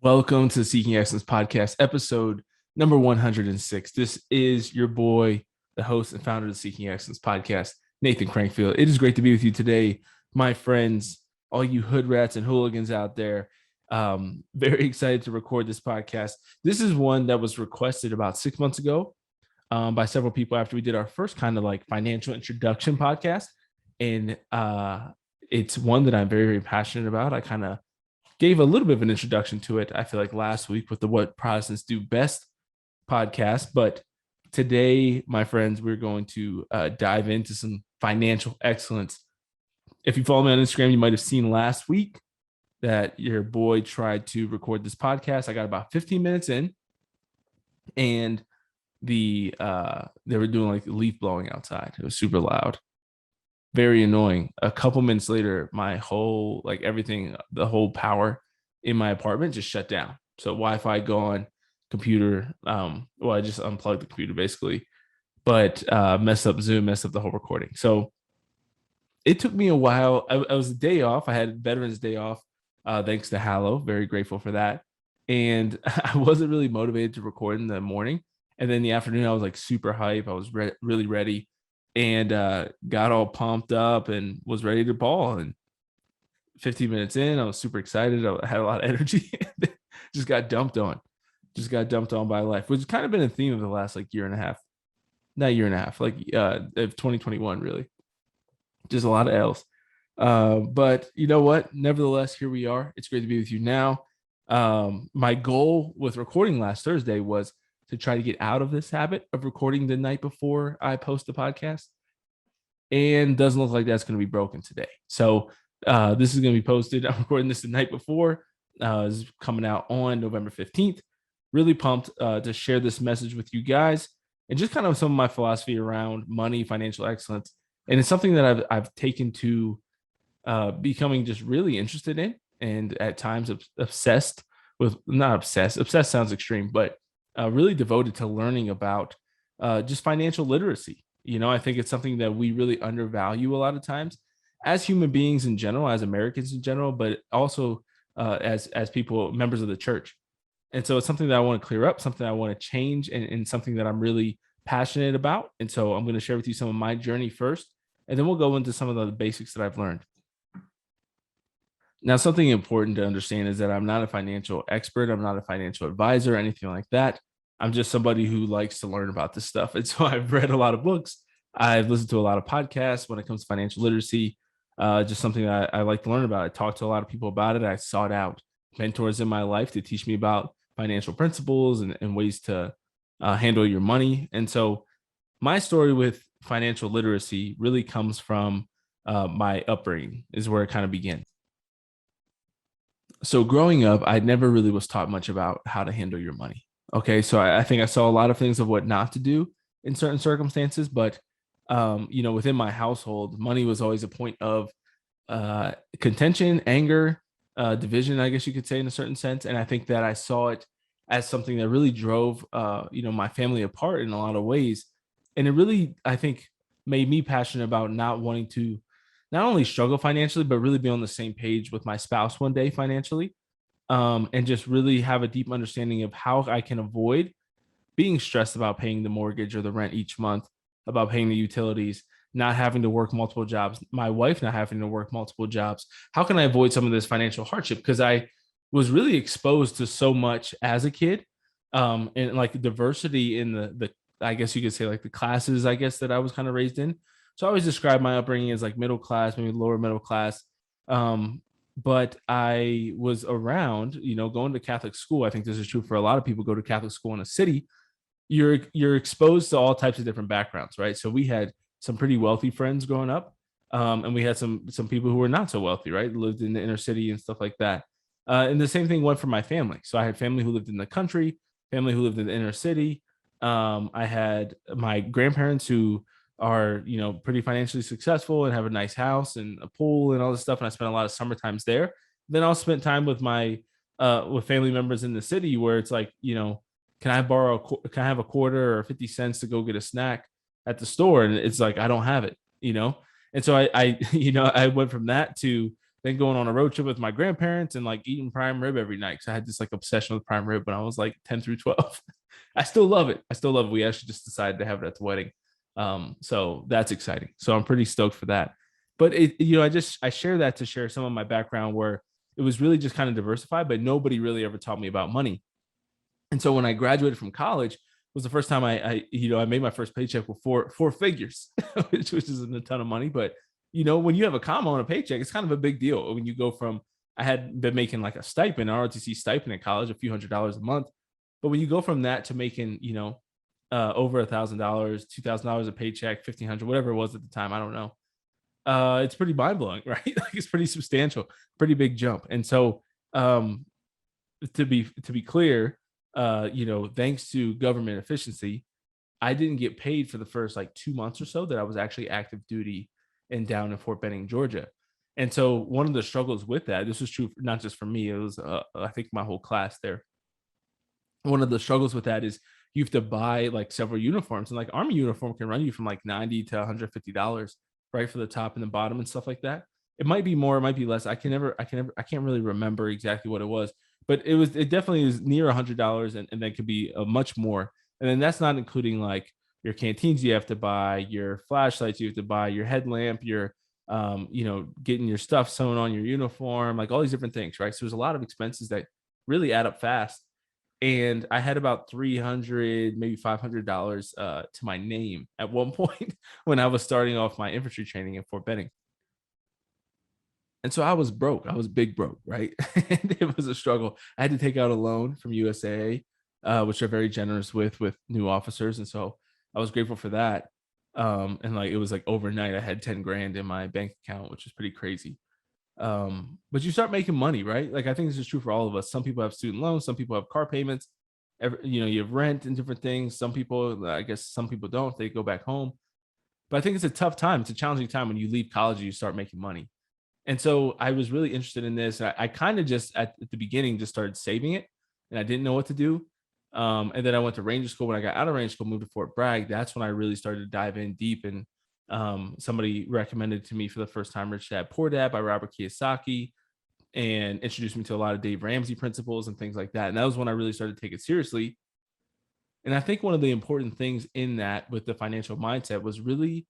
Welcome to the Seeking Excellence Podcast, episode number 106. This is your boy, the host and founder of the Seeking Excellence Podcast, Nathan Crankfield. It is great to be with you today, my friends, all you hood rats and hooligans out there. Very excited to record this podcast. This is one that was requested about 6 months ago by several people after we did our first kind of like financial introduction podcast. And it's one that I'm very, very passionate about. I kind of gave a little bit of an introduction to it, I feel like last week with the What Protestants Do Best podcast. But today, my friends, we're going to dive into some financial excellence. If you follow me on Instagram, you might have seen last week that your boy tried to record this podcast. I got about 15 minutes in, and they were doing like leaf blowing outside. It was super loud. Very annoying. A couple minutes later, my whole, like everything, the whole power in my apartment just shut down. So Wi-Fi gone, computer. I just unplugged the computer basically, but messed up Zoom, messed up the whole recording. So it took me a while. I was a day off. I had Veterans Day off, thanks to Hallow. Very grateful for that. And I wasn't really motivated to record in the morning. And then in the afternoon, I was like super hype. I was really ready. And got all pumped up and was ready to ball. And 15 minutes in, I was super excited. I had a lot of energy. just got dumped on by life, which has kind of been a theme of the last like year and a half, like of 2021, really. Just a lot of L's. But you know what? Nevertheless, here we are. It's great to be with you now. My goal with recording last Thursday was to try to get out of this habit of recording the night before I post the podcast. And doesn't look like that's going to be broken today. So this is going to be posted. I'm recording this the night before. It's coming out on November 15th. Really pumped to share this message with you guys and just kind of some of my philosophy around money, financial excellence. And it's something that I've taken to becoming just really interested in, and at times obsessed with, not obsessed. Obsessed sounds extreme, but really devoted to learning about just financial literacy. You know, I think it's something that we really undervalue a lot of times as human beings in general, as Americans in general, but also as people, members of the church. And so it's something that I want to clear up, something I want to change, and something that I'm really passionate about. And so I'm going to share with you some of my journey first, and then we'll go into some of the basics that I've learned. Now, something important to understand is that I'm not a financial expert. I'm not a financial advisor or anything like that. I'm just somebody who likes to learn about this stuff. And so I've read a lot of books. I've listened to a lot of podcasts when it comes to financial literacy, just something that I like to learn about. I talked to a lot of people about it. I sought out mentors in my life to teach me about financial principles and ways to handle your money. And so my story with financial literacy really comes from my upbringing, is where it kind of began. So growing up, I never really was taught much about how to handle your money. Okay, so I think I saw a lot of things of what not to do in certain circumstances, but within my household, money was always a point of contention, anger, division, I guess you could say, in a certain sense. And I think that I saw it as something that really drove my family apart in a lot of ways. And it really, I think, made me passionate about not wanting to not only struggle financially, but really be on the same page with my spouse one day financially. And just really have a deep understanding of how I can avoid being stressed about paying the mortgage or the rent each month, about paying the utilities, not having to work multiple jobs, my wife not having to work multiple jobs. How can I avoid some of this financial hardship? Because I was really exposed to so much as a kid, and like diversity in the I guess you could say like the classes, I guess, that I was kind of raised in. So I always describe my upbringing as like middle class, maybe lower middle class. But I was around, going to Catholic school. I think this is true for a lot of people who go to Catholic school in a city. You're exposed to all types of different backgrounds, right? So we had some pretty wealthy friends growing up, and we had some people who were not so wealthy, right? Lived in the inner city and stuff like that. And the same thing went for my family. So I had family who lived in the country, family who lived in the inner city. I had my grandparents who are pretty financially successful and have a nice house and a pool and all this stuff, and I spent a lot of summer times there. Then I'll spend time with my with family members in the city where it's like, can I have a quarter or 50 cents to go get a snack at the store? And it's like, I don't have it. And so I I went from that to then going on a road trip with my grandparents and like eating prime rib every night. So I had this like obsession with prime rib when I was like 10 through 12. I still love it. We actually just decided to have it at the wedding. So that's exciting. So I'm pretty stoked for that. But I share that to share some of my background where it was really just kind of diversified, but nobody really ever taught me about money. And so when I graduated from college, was the first time I made my first paycheck with four figures, which isn't a ton of money. But when you have a comma on a paycheck, it's kind of a big deal. When you go from, I had been making like a stipend, an ROTC stipend in college, a few $100s a month. But when you go from that to making, over $1,000, $2,000 a paycheck, 1,500, whatever it was at the time, I don't know. It's pretty mind blowing, right? Like it's pretty substantial, pretty big jump. And so, to be clear, thanks to government efficiency, I didn't get paid for the first like 2 months or so that I was actually active duty and down in Fort Benning, Georgia. And so one of the struggles with that, this was true not just for me, it was I think my whole class there. One of the struggles with that is you have to buy like several uniforms, and like Army uniform can run you from like $90 to $150, right, for the top and the bottom and stuff like that. It might be more, it might be less. I can't really remember exactly what it was, but it definitely is near $100, and then could be much more. And then that's not including like your canteens you have to buy, your flashlights you have to buy, your headlamp, your getting your stuff sewn on your uniform, like all these different things, right? So there's a lot of expenses that really add up fast. And I had about $300, maybe $500 to my name at one point when I was starting off my infantry training in Fort Benning. And so I was broke. I was big broke, right? And it was a struggle. I had to take out a loan from USA, which are very generous with new officers, and so I was grateful for that. And like it was like overnight, I had 10 grand in my bank account, which is pretty crazy. But you start making money, right? Like I think this is true for all of us. Some people have student loans, some people have car payments. You have rent and different things. Some people, I guess, some people don't. They go back home. But I think it's a tough time. It's a challenging time when you leave college and you start making money. And so I was really interested in this. I kind of just at the beginning just started saving it, and I didn't know what to do. And then I went to Ranger School. When I got out of Ranger School, moved to Fort Bragg. That's when I really started to dive in deep. And somebody recommended to me for the first time Rich Dad Poor Dad by Robert Kiyosaki, and introduced me to a lot of Dave Ramsey principles and things like that. And that was when I really started to take it seriously. And I think one of the important things in that with the financial mindset was really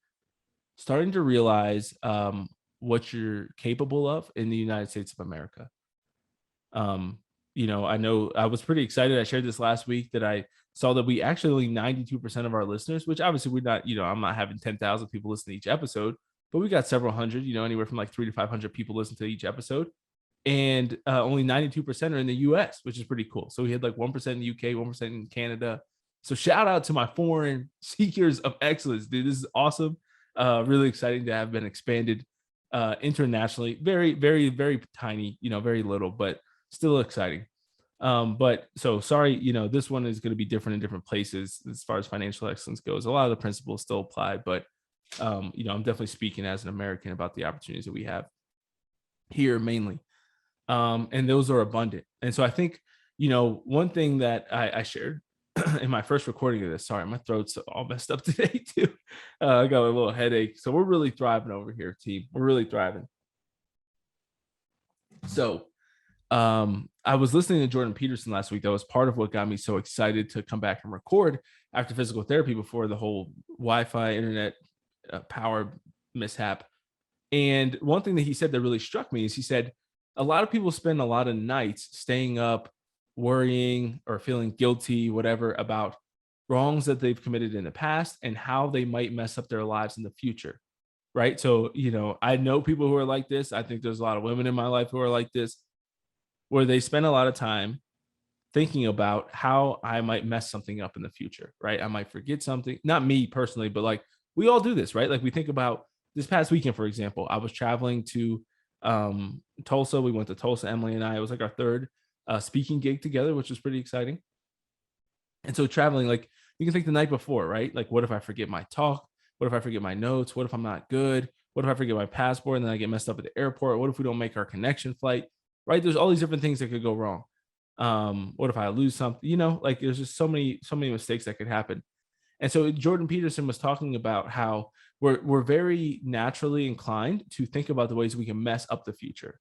starting to realize what you're capable of in the United States of America. I know I was pretty excited. I shared this last week that I saw that we actually only 92% of our listeners, which obviously we're not, I'm not having 10,000 people listen to each episode, but we got several hundred, anywhere from like 300 to 500 people listen to each episode. And only 92% are in the US, which is pretty cool. So we had like 1% in the UK, 1% in Canada. So shout out to my foreign seekers of excellence, dude. This is awesome. Really exciting to have been expanded internationally. Very, very, very tiny, very little, but still exciting. But so sorry, this one is going to be different in different places as far as financial excellence goes. A lot of the principles still apply, but I'm definitely speaking as an American about the opportunities that we have here mainly. And those are abundant. And so I think, one thing that I shared in my first recording of this, sorry, my throat's all messed up today too. I got a little headache. So we're really thriving over here, team. We're really thriving. So I was listening to Jordan Peterson last week. That was part of what got me so excited to come back and record after physical therapy before the whole Wi-Fi internet power mishap. And one thing that he said that really struck me is he said, a lot of people spend a lot of nights staying up, worrying or feeling guilty, whatever, about wrongs that they've committed in the past and how they might mess up their lives in the future. Right. So, I know people who are like this. I think there's a lot of women in my life who are like this, where they spend a lot of time thinking about how I might mess something up in the future. Right. I might forget something, not me personally, but like we all do this, right? Like we think about this past weekend, for example, I was traveling to Tulsa. We went to Tulsa, Emily and I. It was like our third speaking gig together, which was pretty exciting. And so traveling, like you can think the night before, right? Like, what if I forget my talk? What if I forget my notes? What if I'm not good? What if I forget my passport and then I get messed up at the airport? What if we don't make our connection flight? Right? There's all these different things that could go wrong. What if I lose something? Like there's just so many mistakes that could happen. And so Jordan Peterson was talking about how we're very naturally inclined to think about the ways we can mess up the future.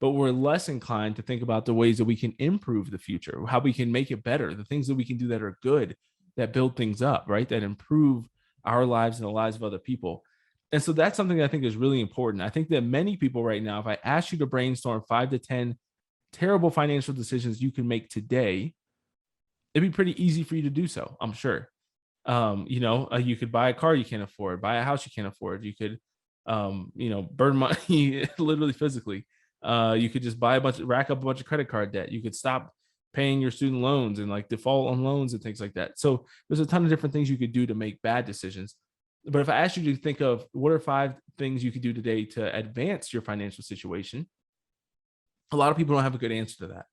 but we're less inclined to think about the ways that we can improve the future, how we can make it better, the things that we can do that are good, that build things up, right? That improve our lives and the lives of other people. And so that's something that I think is really important. I think that many people right now, if I ask you to brainstorm 5 to 10 terrible financial decisions you can make today, it'd be pretty easy for you to do so, I'm sure. You could buy a car you can't afford, buy a house you can't afford. You could, burn money literally physically. You could just rack up a bunch of credit card debt. You could stop paying your student loans and like default on loans and things like that. So there's a ton of different things you could do to make bad decisions. But if I asked you to think of what are 5 things you could do today to advance your financial situation, a lot of people don't have a good answer to that,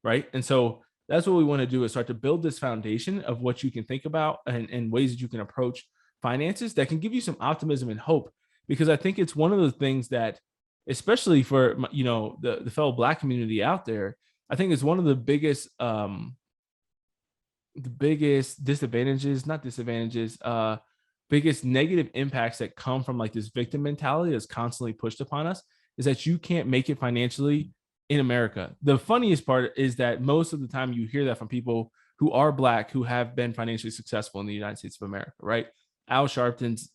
right? And so that's what we want to do is start to build this foundation of what you can think about and ways that you can approach finances that can give you some optimism and hope. Because I think it's one of the things that, especially for the fellow Black community out there, I think it's one of the biggest disadvantages, not disadvantages, biggest negative impacts that come from like this victim mentality that's constantly pushed upon us is that you can't make it financially in America. The funniest part is that most of the time you hear that from people who are Black, who have been financially successful in the United States of America, right? Al Sharpton's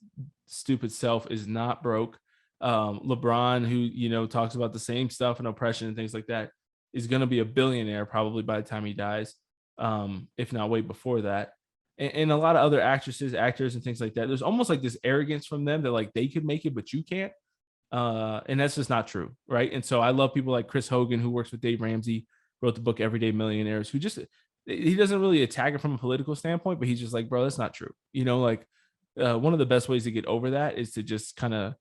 stupid self is not broke. LeBron, who, talks about the same stuff and oppression and things like that, is going to be a billionaire probably by the time he dies, if not way before that. And a lot of other actresses, actors, and things like that. There's almost like this arrogance from them that like they could make it, but you can't. And that's just not true, right? And so I love people like Chris Hogan, who works with Dave Ramsey, wrote the book Everyday Millionaires, who just he doesn't really attack it from a political standpoint, but he's just like, bro, that's not true. One of the best ways to get over that is to just kind of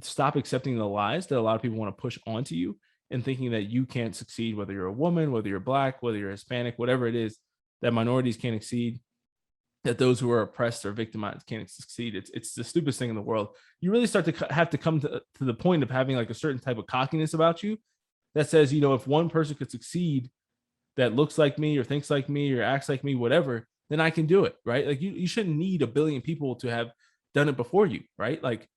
stop accepting the lies that a lot of people want to push onto you and thinking that you can't succeed, whether you're a woman, whether you're Black, whether you're Hispanic, whatever it is, that minorities can't exceed, that those who are oppressed or victimized can't succeed. It's the stupidest thing in the world. You really start to have to come to the point of having like a certain type of cockiness about you that says, if one person could succeed that looks like me or thinks like me or acts like me, whatever, then I can do it, right? Like you shouldn't need a billion people to have done it before you, right? Like,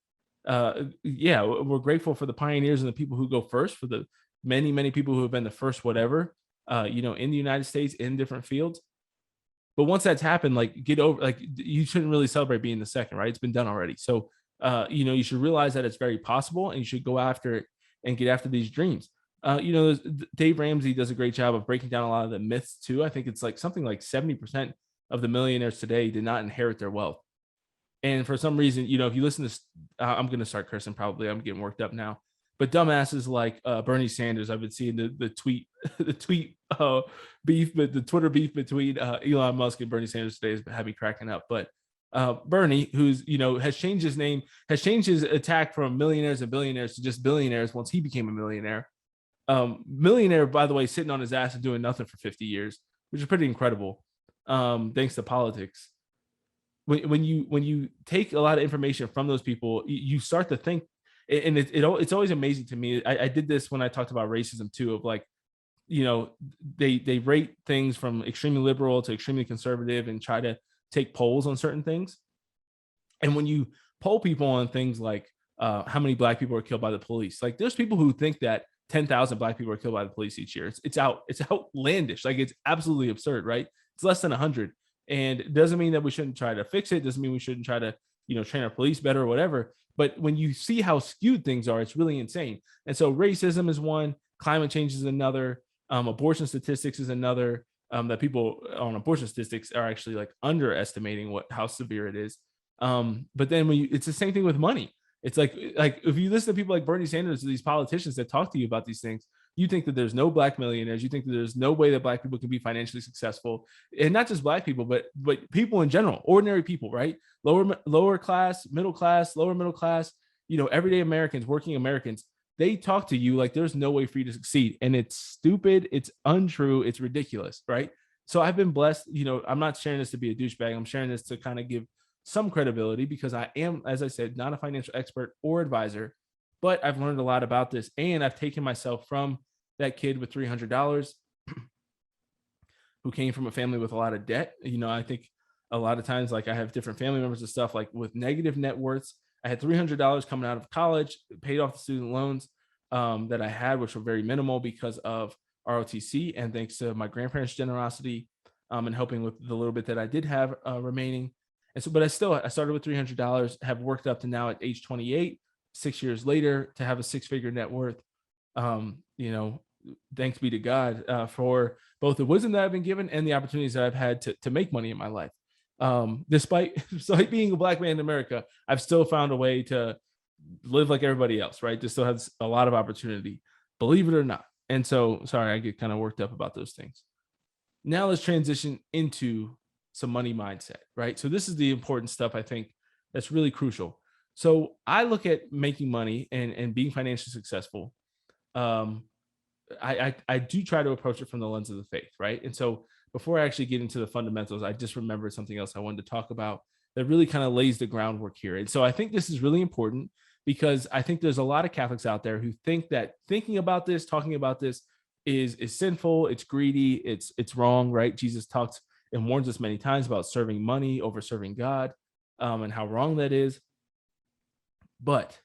we're grateful for the pioneers and the people who go first, for the many, many people who have been the first whatever, in the United States in different fields. But once that's happened, like get over, like you shouldn't really celebrate being the second, right? It's been done already. So, you should realize that it's very possible and you should go after it and get after these dreams. Dave Ramsey does a great job of breaking down a lot of the myths too. I think it's like something like 70% of the millionaires today did not inherit their wealth. And for some reason, if you listen to, I'm going to start cursing probably. I'm getting worked up now. But dumbasses like Bernie Sanders, I've been seeing the tweet, beef, but the Twitter beef between Elon Musk and Bernie Sanders today has had me cracking up. But Bernie, who's has changed his name, has changed his attack from millionaires and billionaires to just billionaires once he became a millionaire. Millionaire, by the way, sitting on his ass and doing nothing for 50 years, which is pretty incredible. Thanks to politics. When you take a lot of information from those people, you start to think, and it's always amazing to me. I did this when I talked about racism too, of like, they rate things from extremely liberal to extremely conservative and try to take polls on certain things. And when you poll people on things like how many Black people are killed by the police, like there's people who think that 10,000 Black people are killed by the police each year. It's outlandish. Like it's absolutely absurd, right? It's less than 100. And it doesn't mean that we shouldn't try to fix it. It doesn't mean we shouldn't try to, train our police better or whatever. But when you see how skewed things are, it's really insane. And so racism is one, climate change is another, abortion statistics is another, that people on abortion statistics are actually like underestimating how severe it is. But then it's the same thing with money. It's like if you listen to people like Bernie Sanders, these politicians that talk to you about these things, you think that there's no Black millionaires. You think that there's no way that Black people can be financially successful, and not just Black people, but people in general, ordinary people, right? Lower class, middle class, lower middle class, everyday Americans, working Americans. They talk to you like there's no way for you to succeed, and it's stupid, it's untrue, it's ridiculous, right? So I've been blessed. I'm not sharing this to be a douchebag. I'm sharing this to kind of give some credibility because I am, as I said, not a financial expert or advisor. But I've learned a lot about this, and I've taken myself from that kid with $300 who came from a family with a lot of debt. I think a lot of times, like I have different family members and stuff like with negative net worths. I had $300 coming out of college, paid off the student loans, that I had, which were very minimal because of ROTC and thanks to my grandparents' generosity and helping with the little bit that I did have remaining. And so, but I started with $300, have worked up to now at age 28, 6 years later, to have a six-figure net worth. You know, thanks be to God for both the wisdom that I've been given and the opportunities that I've had to make money in my life. Despite being a Black man in America, I've still found a way to live like everybody else, right? Just still has a lot of opportunity, believe it or not. And so, sorry, I get kind of worked up about those things. Now let's transition into some money mindset, right? So this is the important stuff I think that's really crucial. So I look at making money and being financially successful. Um, I do try to approach it from the lens of the faith, right? And so before I actually get into the fundamentals, I just remembered something else I wanted to talk about that really kind of lays the groundwork here. And so I think this is really important because I think there's a lot of Catholics out there who think that thinking about this, talking about this is sinful, it's greedy, it's wrong, right? Jesus talks and warns us many times about serving money over serving God, and how wrong that is. But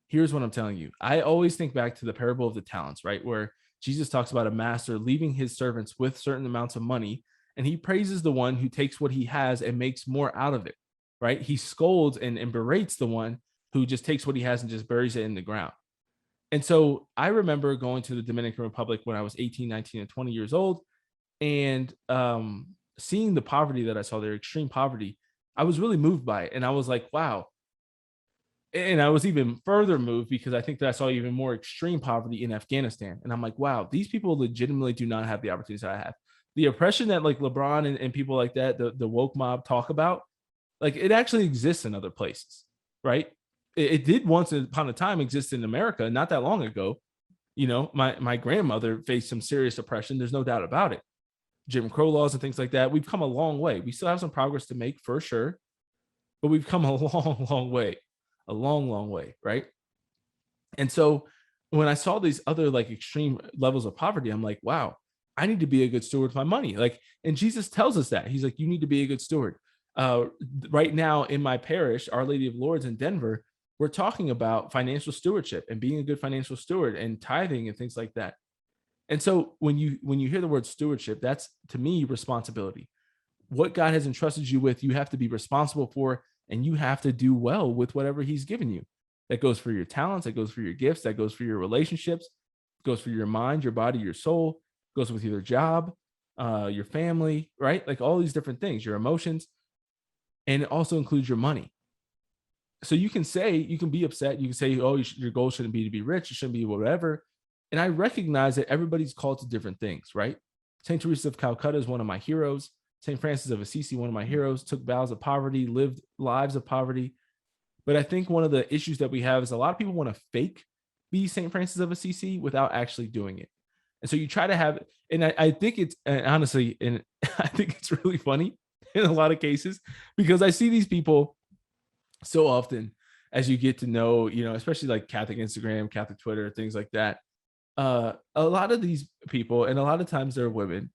here's what I'm telling you. I always think back to the parable of the talents, right? Where Jesus talks about a master leaving his servants with certain amounts of money, and he praises the one who takes what he has and makes more out of it, right? He scolds and berates the one who just takes what he has and just buries it in the ground. And so I remember going to the Dominican Republic when I was 18, 19, and 20 years old, and seeing the poverty that I saw there, extreme poverty. I was really moved by it. And I was like, wow. And I was even further moved because I think that I saw even more extreme poverty in Afghanistan. And I'm like, wow, these people legitimately do not have the opportunities that I have. The oppression that like LeBron and people like that, the woke mob talk about, like it actually exists in other places, right? It did once upon a time exist in America, not that long ago. You know, my grandmother faced some serious oppression. There's no doubt about it. Jim Crow laws and things like that. We've come a long way. We still have some progress to make for sure, but we've come a long, long way. A long, long way, right? And so when I saw these other like extreme levels of poverty, I'm like, wow, I need to be a good steward with my money. Like, and Jesus tells us that. He's like, you need to be a good steward. Right now in my parish, Our Lady of Lourdes in Denver, we're talking about financial stewardship and being a good financial steward and tithing and things like that. And so when you hear the word stewardship, that's to me responsibility. What God has entrusted you with, you have to be responsible for, and you have to do well with whatever he's given you. That goes for your talents, that goes for your gifts, that goes for your relationships, goes for your mind, your body, your soul, goes with your job, your family, right? Like all these different things, your emotions, and it also includes your money. So you can be upset. You can say, oh, your goal shouldn't be to be rich. It shouldn't be whatever. And I recognize that everybody's called to different things, right? St. Teresa of Calcutta is one of my heroes. St. Francis of Assisi, one of my heroes, took vows of poverty, lived lives of poverty. But I think one of the issues that we have is a lot of people want to fake be St. Francis of Assisi without actually doing it. And so you try to have, and I think it's honestly, and I think it's really funny in a lot of cases because I see these people so often as you get to know, you know, especially like Catholic Instagram, Catholic Twitter, things like that. A lot of these people, and a lot of times they're women,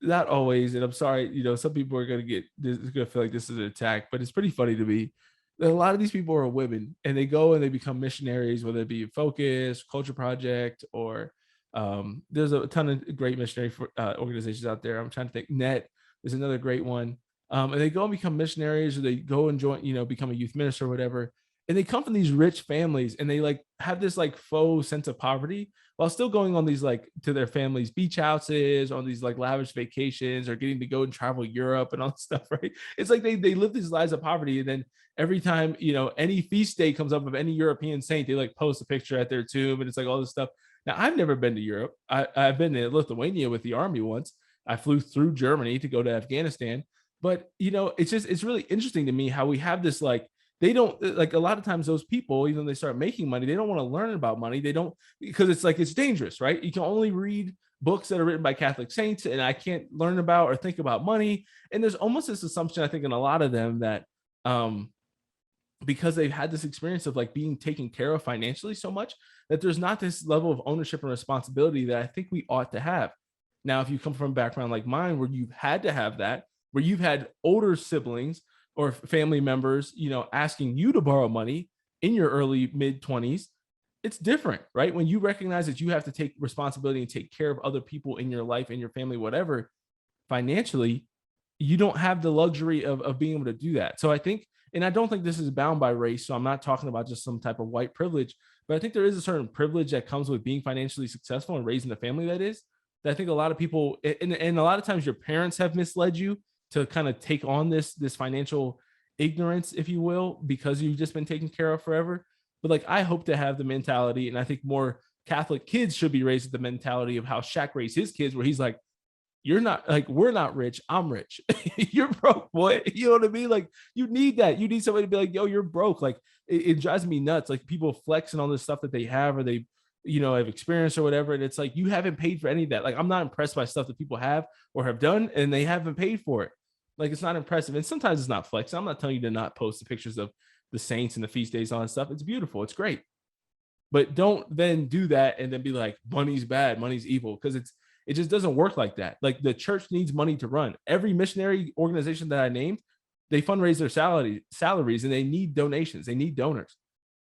not always, and I'm sorry, you know, some people are gonna feel like this is an attack, but it's pretty funny to me that a lot of these people are women and they go and they become missionaries, whether it be Focus, Culture Project, or there's a ton of great missionary organizations out there. I'm trying to think. Net is another great one. And they go and become missionaries, or they go and join, you know, become a youth minister or whatever. And they come from these rich families and they like have this like faux sense of poverty while still going on these like to their families' beach houses, on these like lavish vacations, or getting to go and travel Europe and all this stuff, right? It's like they live these lives of poverty. And then every time, you know, any feast day comes up of any European saint, they like post a picture at their tomb and it's like all this stuff. Now, I've never been to Europe. I've been to Lithuania with the army once. I flew through Germany to go to Afghanistan. But, you know, it's really interesting to me how we have this like, they don't, like a lot of times those people, even when they start making money, they don't want to learn about money. They don't, because it's like, it's dangerous, right? You can only read books that are written by Catholic saints, and I can't learn about or think about money. And there's almost this assumption, I think, in a lot of them that because they've had this experience of like being taken care of financially so much, that there's not this level of ownership and responsibility that I think we ought to have. Now, if you come from a background like mine, where you've had to have that, where you've had older siblings or family members, you know, asking you to borrow money in your early mid 20s, it's different, right? When you recognize that you have to take responsibility and take care of other people in your life, in your family, whatever, financially, you don't have the luxury of being able to do that. So I think, and I don't think this is bound by race. So I'm not talking about just some type of white privilege, but I think there is a certain privilege that comes with being financially successful and raising a family that I think a lot of people, and a lot of times your parents have misled you to kind of take on this financial ignorance, if you will, because you've just been taken care of forever. But like, I hope to have the mentality, and I think more Catholic kids should be raised with the mentality of how Shaq raised his kids, where he's like, you're not like, we're not rich, I'm rich. You're broke, boy. You know what I mean? Like, you need that. You need somebody to be like, yo, you're broke. Like, it drives me nuts. Like, people flexing on the stuff that they have, or they, have experienced or whatever. And it's like, you haven't paid for any of that. Like, I'm not impressed by stuff that people have or have done, and they haven't paid for it. Like, it's not impressive. And sometimes it's not flexing. I'm not telling you to not post the pictures of the saints and the feast days on stuff. It's beautiful. It's great. But don't then do that and then be like, money's bad, money's evil, because it just doesn't work like that. Like, the church needs money to run. Every missionary organization that I named, they fundraise their salaries, and they need donations. They need donors,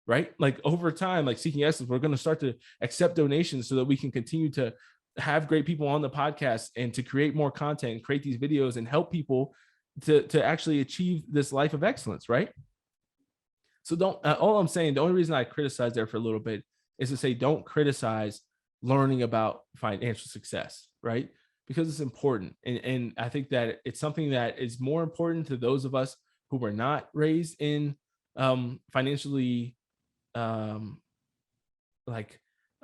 right? Like, over time, like Seeking Excellence, we're going to start to accept donations so that we can continue to have great people on the podcast and to create more content and create these videos and help people to actually achieve this life of excellence, right? So all I'm saying, the only reason I criticize there for a little bit is to say, don't criticize learning about financial success, right? Because it's important. And I think that it's something that is more important to those of us who were not raised in financially, I'm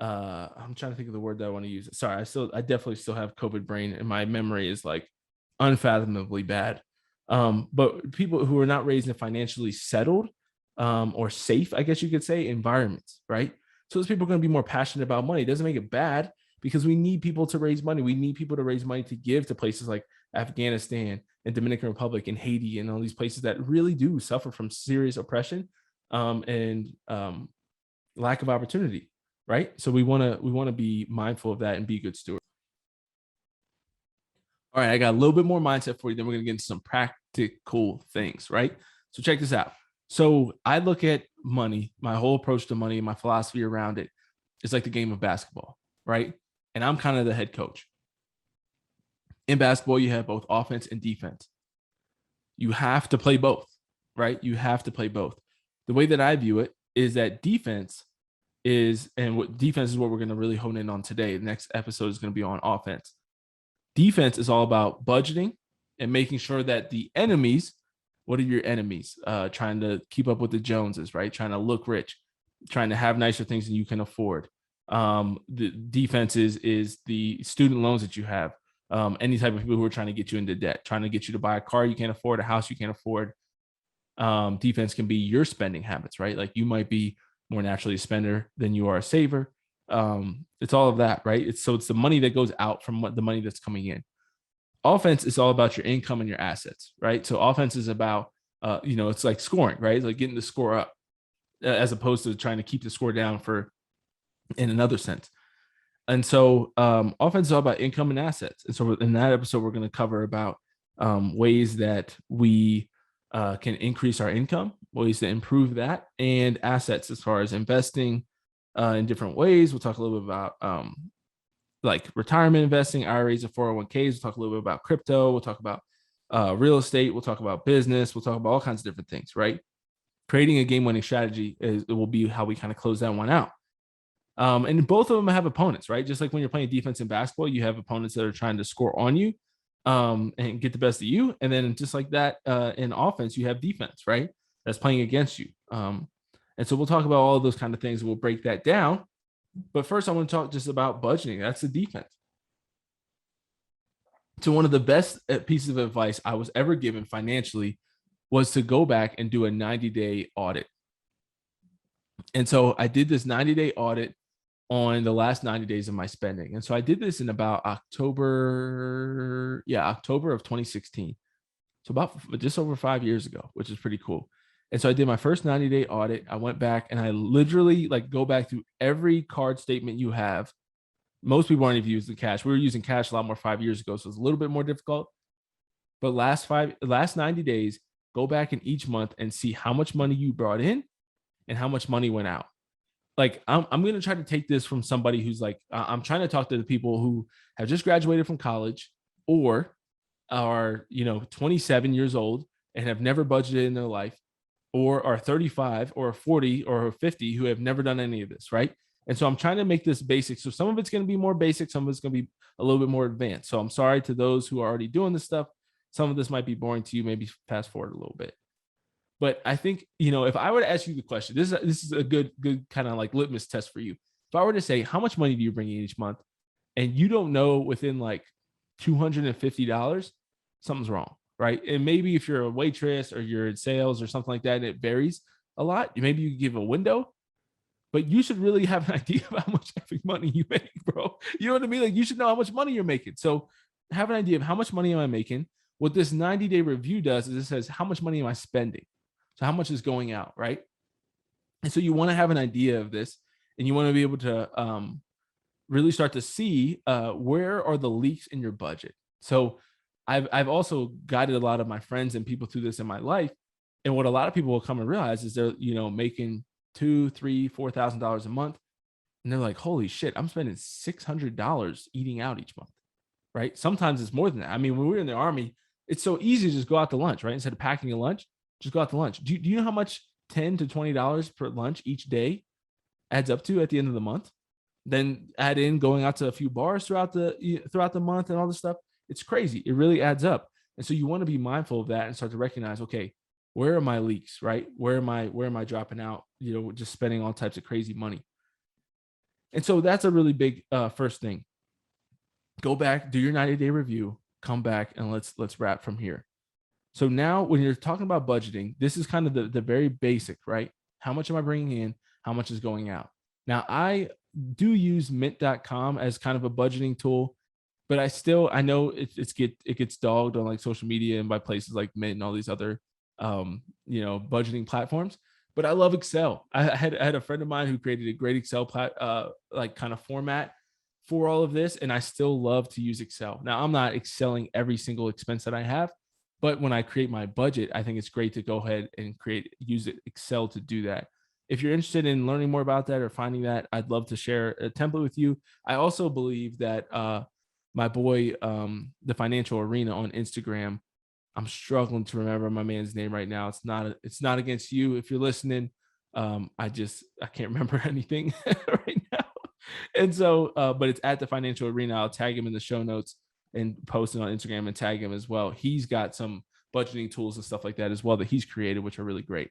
trying to think of the word that I want to use. Sorry, I definitely still have COVID brain, and my memory is like unfathomably bad. But people who are not raised in financially settled or safe, I guess you could say, environments, right? So those people are going to be more passionate about money. It doesn't make it bad, because we need people to raise money. We need people to raise money to give to places like Afghanistan and Dominican Republic and Haiti and all these places that really do suffer from serious oppression and lack of opportunity, right? So we want to be mindful of that and be good stewards. All right, I got a little bit more mindset for you. Then we're going to get into some practical things, right? So check this out. So I look at money, my whole approach to money, my philosophy around it is like the game of basketball, right? And I'm kind of the head coach. In basketball, you have both offense and defense. You have to play both, right? You have to play both. The way that I view it is that defense is what we're going to really hone in on today. The next episode is going to be on offense. Defense is all about budgeting and making sure that the enemies, what are your enemies? Trying to keep up with the Joneses, right? Trying to look rich, trying to have nicer things than you can afford. The defense is the student loans that you have. Any type of people who are trying to get you into debt, trying to get you to buy a car you can't afford, a house you can't afford. Defense can be your spending habits, right? Like, you might be more naturally a spender than you are a saver. It's all of that, right? It's the money that goes out from the money that's coming in. Offense is all about your income and your assets, right? So offense is about, it's like scoring, right? It's like getting the score up as opposed to trying to keep the score down in another sense. And so offense is all about income and assets. And so in that episode, we're going to cover about ways that we can increase our income, ways to improve that, and assets as far as investing in different ways. We'll talk a little bit about like retirement investing, IRAs and 401ks. We'll talk a little bit about crypto. We'll talk about real estate. We'll talk about business. We'll talk about all kinds of different things, right? Creating a game-winning strategy will be how we kind of close that one out. And both of them have opponents, right? Just like when you're playing defense in basketball, you have opponents that are trying to score on you and get the best of you. And then just like that in offense, you have defense, right? That's playing against you. And so we'll talk about all of those kind of things. We'll break that down. But first, I want to talk just about budgeting. That's the defense. So one of the best pieces of advice I was ever given financially was to go back and do a 90-day audit. And so I did this 90-day audit on the last 90 days of my spending. And so I did this in about October of 2016. So about just over 5 years ago, which is pretty cool. And so I did my first 90-day audit. I went back and I literally go back through every card statement you have. Most people aren't even using cash. We were using cash a lot more 5 years ago, so it's a little bit more difficult. But last 90 days, go back in each month and see how much money you brought in and how much money went out. like I'm going to try to take this from somebody who's like, I'm trying to talk to the people who have just graduated from college or are, 27 years old and have never budgeted in their life, or are 35 or 40 or 50 who have never done any of this, right? And so I'm trying to make this basic. So some of it's going to be more basic, some of it's going to be a little bit more advanced. So I'm sorry to those who are already doing this stuff. Some of this might be boring to you, maybe fast forward a little bit. But I think, if I were to ask you the question, this is a good kind of like litmus test for you. If I were to say, how much money do you bring in each month? And you don't know within like $250, something's wrong, right? And maybe if you're a waitress or you're in sales or something like that, and it varies a lot, maybe you give a window, but you should really have an idea of how much money you make, bro. You know what I mean? Like, you should know how much money you're making. So have an idea of how much money am I making? What this 90-day review does is it says, how much money am I spending? So how much is going out, right? And so you want to have an idea of this, and you want to be able to really start to see where are the leaks in your budget. So I've also guided a lot of my friends and people through this in my life. And what a lot of people will come and realize is they're, making $2,000, $3,000, $4,000 a month. And they're like, holy shit, I'm spending $600 eating out each month, right? Sometimes it's more than that. I mean, when we were in the Army, it's so easy to just go out to lunch, right? Instead of packing a lunch, just go out to lunch. Do you know how much $10 to $20 per lunch each day adds up to at the end of the month? Then add in going out to a few bars throughout the month and all this stuff. It's crazy. It really adds up. And so you want to be mindful of that and start to recognize, okay, where are my leaks, right? Where am I dropping out, just spending all types of crazy money. And so that's a really big first thing. Go back, do your 90-day review, come back, and let's wrap from here. So now when you're talking about budgeting, this is kind of the very basic, right? How much am I bringing in? How much is going out? Now, I do use mint.com as kind of a budgeting tool, but I know it gets dogged on like social media and by places like Mint and all these other budgeting platforms. But I love Excel. I had a friend of mine who created a great Excel like kind of format for all of this, and I still love to use Excel. Now, I'm not excelling every single expense that I have, but when I create my budget, I think it's great to go ahead and use Excel to do that. If you're interested in learning more about that or finding that, I'd love to share a template with you. I also believe that my boy, the Financial Arena on Instagram, I'm struggling to remember my man's name right now. It's not against you if you're listening. I can't remember anything right now. And so, but it's at the Financial Arena. I'll tag him in the show notes and post it on Instagram and tag him as well. He's got some budgeting tools and stuff like that as well that he's created, which are really great.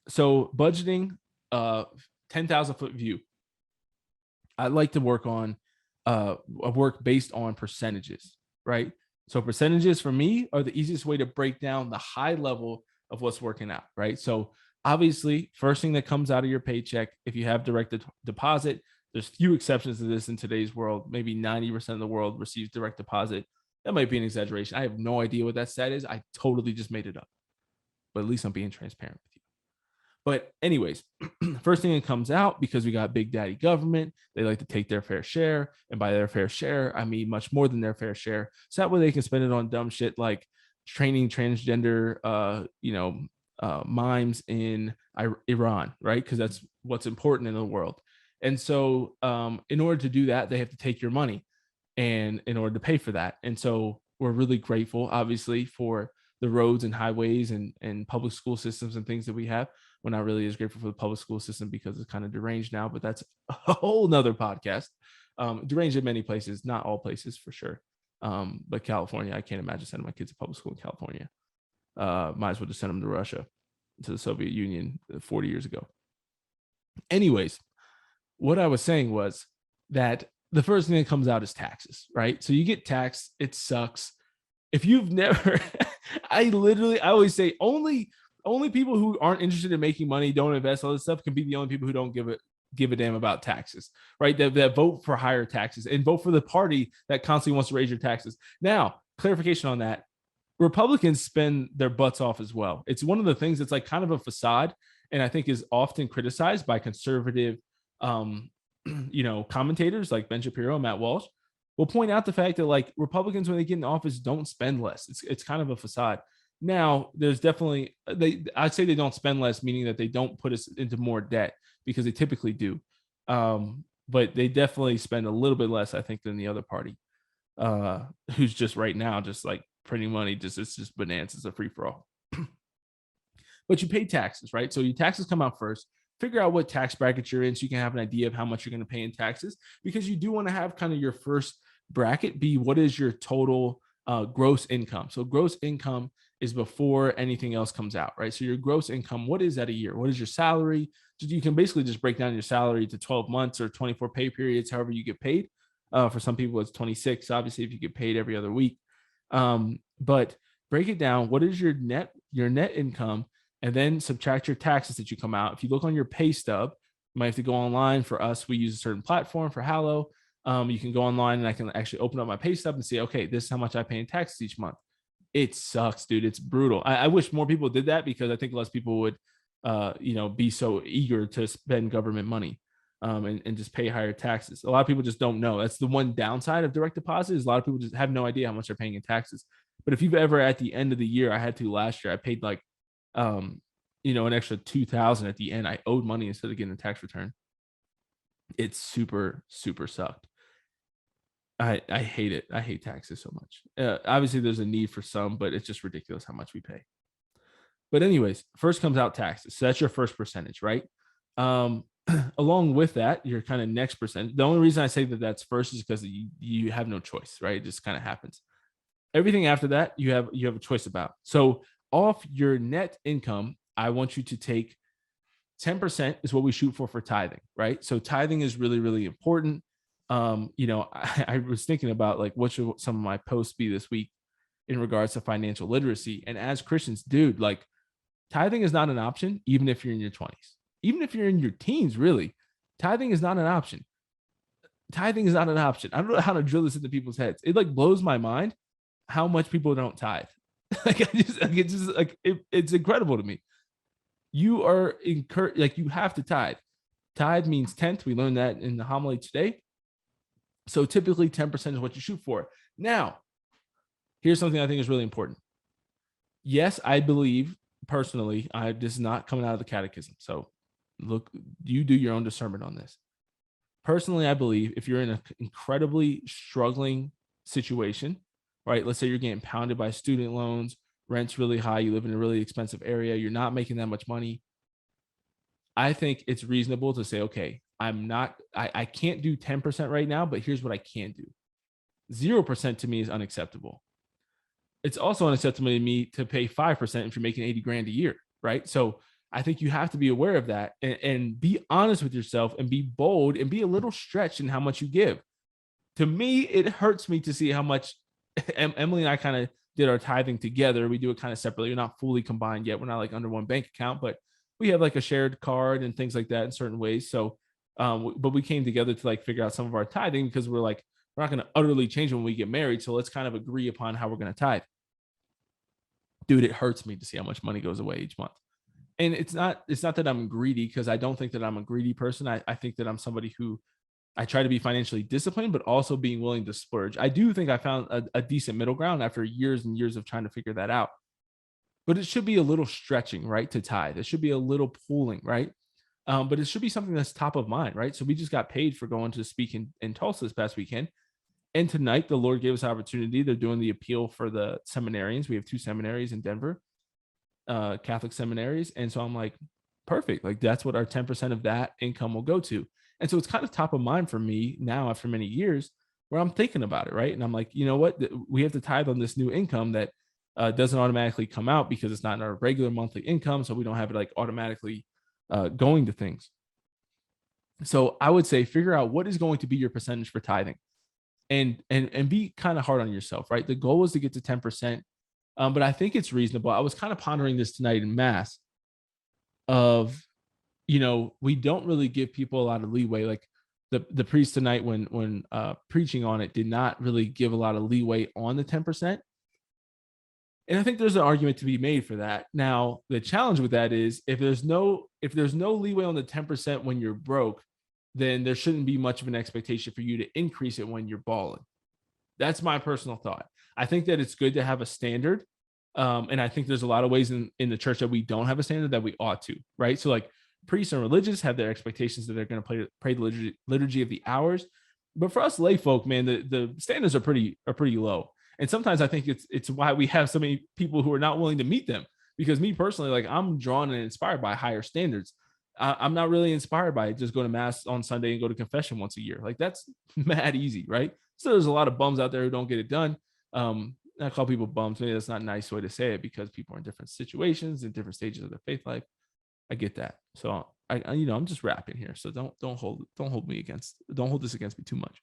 So budgeting, 10,000 foot view. I like to work on work based on percentages, right? So percentages for me are the easiest way to break down the high level of what's working out, right? So obviously, first thing that comes out of your paycheck, if you have direct deposit, there's few exceptions to this in today's world. Maybe 90% of the world receives direct deposit. That might be an exaggeration. I have no idea what that stat is. I totally just made it up. But at least I'm being transparent with you. But anyways, first thing that comes out, because we got big daddy government, they like to take their fair share. And by their fair share, I mean much more than their fair share. So that way they can spend it on dumb shit like training transgender, mimes in Iran, right? Because that's what's important in the world. And so in order to do that, they have to take your money and in order to pay for that. And so we're really grateful, obviously, for the roads and highways and public school systems and things that we have. We're not really as grateful for the public school system because it's kind of deranged now, but that's a whole nother podcast. Deranged in many places, not all places for sure. But California, I can't imagine sending my kids to public school in California. Might as well just send them to Russia, to the Soviet Union 40 years ago. Anyways, what I was saying was that the first thing that comes out is taxes, right? So you get taxed. It sucks. If you've never, I always say only people who aren't interested in making money, don't invest, all this stuff can be the only people who don't give a damn about taxes, right? That vote for higher taxes and vote for the party that constantly wants to raise your taxes. Now, clarification on that. Republicans spend their butts off as well. It's one of the things that's like kind of a facade, and I think is often criticized by conservative, commentators like Ben Shapiro and Matt Walsh. Will point out the fact that like Republicans, when they get in office, don't spend less. It's kind of a facade. Now, there's definitely I'd say they don't spend less, meaning that they don't put us into more debt. because they typically do. But they definitely spend a little bit less, I think, than the other party, who's just right now just like printing money. It's just bananas. It's a free for all. But you pay taxes, right? So your taxes come out first. Figure out what tax bracket you're in so you can have an idea of how much you're going to pay in taxes, because you do want to have kind of your first bracket be what is your total gross income. So gross income is before anything else comes out, right? So your gross income, what is that a year? What is your salary? You can basically just break down your salary to 12 months or 24 pay periods, however you get paid. For some people, it's 26, obviously, if you get paid every other week. But break it down. What is your net income? And then subtract your taxes that you come out. If you look on your pay stub, you might have to go online. For us, we use a certain platform for Hallow. You can go online and I can actually open up my pay stub and see, okay, this is how much I pay in taxes each month. It sucks, dude. It's brutal. I wish more people did that, because I think less people would, be so eager to spend government money and just pay higher taxes. A lot of people just don't know. That's the one downside of direct deposit, is a lot of people just have no idea how much they're paying in taxes. But if you've ever, at the end of the year, I had to last year, I paid like an extra $2,000 at the end. I owed money instead of getting a tax return. It's super, super sucked. I hate it. I hate taxes so much. Obviously, there's a need for some, but it's just ridiculous how much we pay. But anyways, first comes out taxes. So that's your first percentage, right? Along with that, your kind of next percent. The only reason I say that that's first is because you have no choice, right? It just kind of happens. Everything after that, you have a choice about. So off your net income, I want you to take 10% is what we shoot for tithing, right? So tithing is really, really important. I was thinking about like, what should some of my posts be this week in regards to financial literacy? And as Christians, dude, like tithing is not an option, even if you're in your 20s, even if you're in your teens, really. Tithing is not an option. Tithing is not an option. I don't know how to drill this into people's heads. It like blows my mind how much people don't tithe. It's incredible to me. You are like, you have to tithe. Tithe means tenth. We learned that in the homily today. So typically 10% is what you shoot for. Now, here's something I think is really important. Yes, I believe personally, this is not coming out of the catechism. So look, you do your own discernment on this. Personally, I believe if you're in an incredibly struggling situation, right? Let's say you're getting pounded by student loans, rent's really high, you live in a really expensive area, you're not making that much money. I think it's reasonable to say, okay, I can't do 10% right now, but here's what I can do. 0% to me is unacceptable. It's also unacceptable to me to pay 5% if you're making 80 grand a year, right? So I think you have to be aware of that and be honest with yourself and be bold and be a little stretched in how much you give. To me, it hurts me to see how much Emily and I kind of did our tithing together. We do it kind of separately. We're not fully combined yet. We're not like under one bank account, but we have like a shared card and things like that in certain ways. So, but we came together to like figure out some of our tithing, because we're like, we're not going to utterly change when we get married. So let's kind of agree upon how we're going to tithe. Dude, it hurts me to see how much money goes away each month. And it's not that I'm greedy, because I don't think that I'm a greedy person. I think that I'm somebody who, I try to be financially disciplined, but also being willing to splurge. I do think I found a decent middle ground after years and years of trying to figure that out. But it should be a little stretching, right, to tithe. It should be a little pooling, right? But it should be something that's top of mind, right? So we just got paid for going to speak in Tulsa this past weekend. And tonight, the Lord gave us opportunity. They're doing the appeal for the seminarians. We have 2 seminaries in Denver, Catholic seminaries. And so I'm like, perfect. Like that's what our 10% of that income will go to. And so it's kind of top of mind for me now after many years, where I'm thinking about it, right? And I'm like, you know what? We have to tithe on this new income that doesn't automatically come out because it's not in our regular monthly income. So we don't have it like automatically going to things. So I would say figure out what is going to be your percentage for tithing, and be kind of hard on yourself, right? The goal is to get to 10%. But I think it's reasonable. I was kind of pondering this tonight in mass of, we don't really give people a lot of leeway. Like the priest tonight, when preaching on it, did not really give a lot of leeway on the 10%. And I think there's an argument to be made for that. Now, the challenge with that is if there's no leeway on the 10% when you're broke, then there shouldn't be much of an expectation for you to increase it when you're balling. That's my personal thought. I think that it's good to have a standard. And I think there's a lot of ways in the church that we don't have a standard that we ought to, right? So like priests and religious have their expectations that they're going to pray the liturgy of the hours. But for us lay folk, man, the standards are pretty low. And sometimes I think it's why we have so many people who are not willing to meet them. Because me personally, like I'm drawn and inspired by higher standards. I'm not really inspired by just going to mass on Sunday and go to confession once a year. Like that's mad easy, right? So there's a lot of bums out there who don't get it done. I call people bums. Maybe that's not a nice way to say it because people are in different situations and different stages of their faith life. I get that. So I'm just rapping here. So don't hold this against me too much.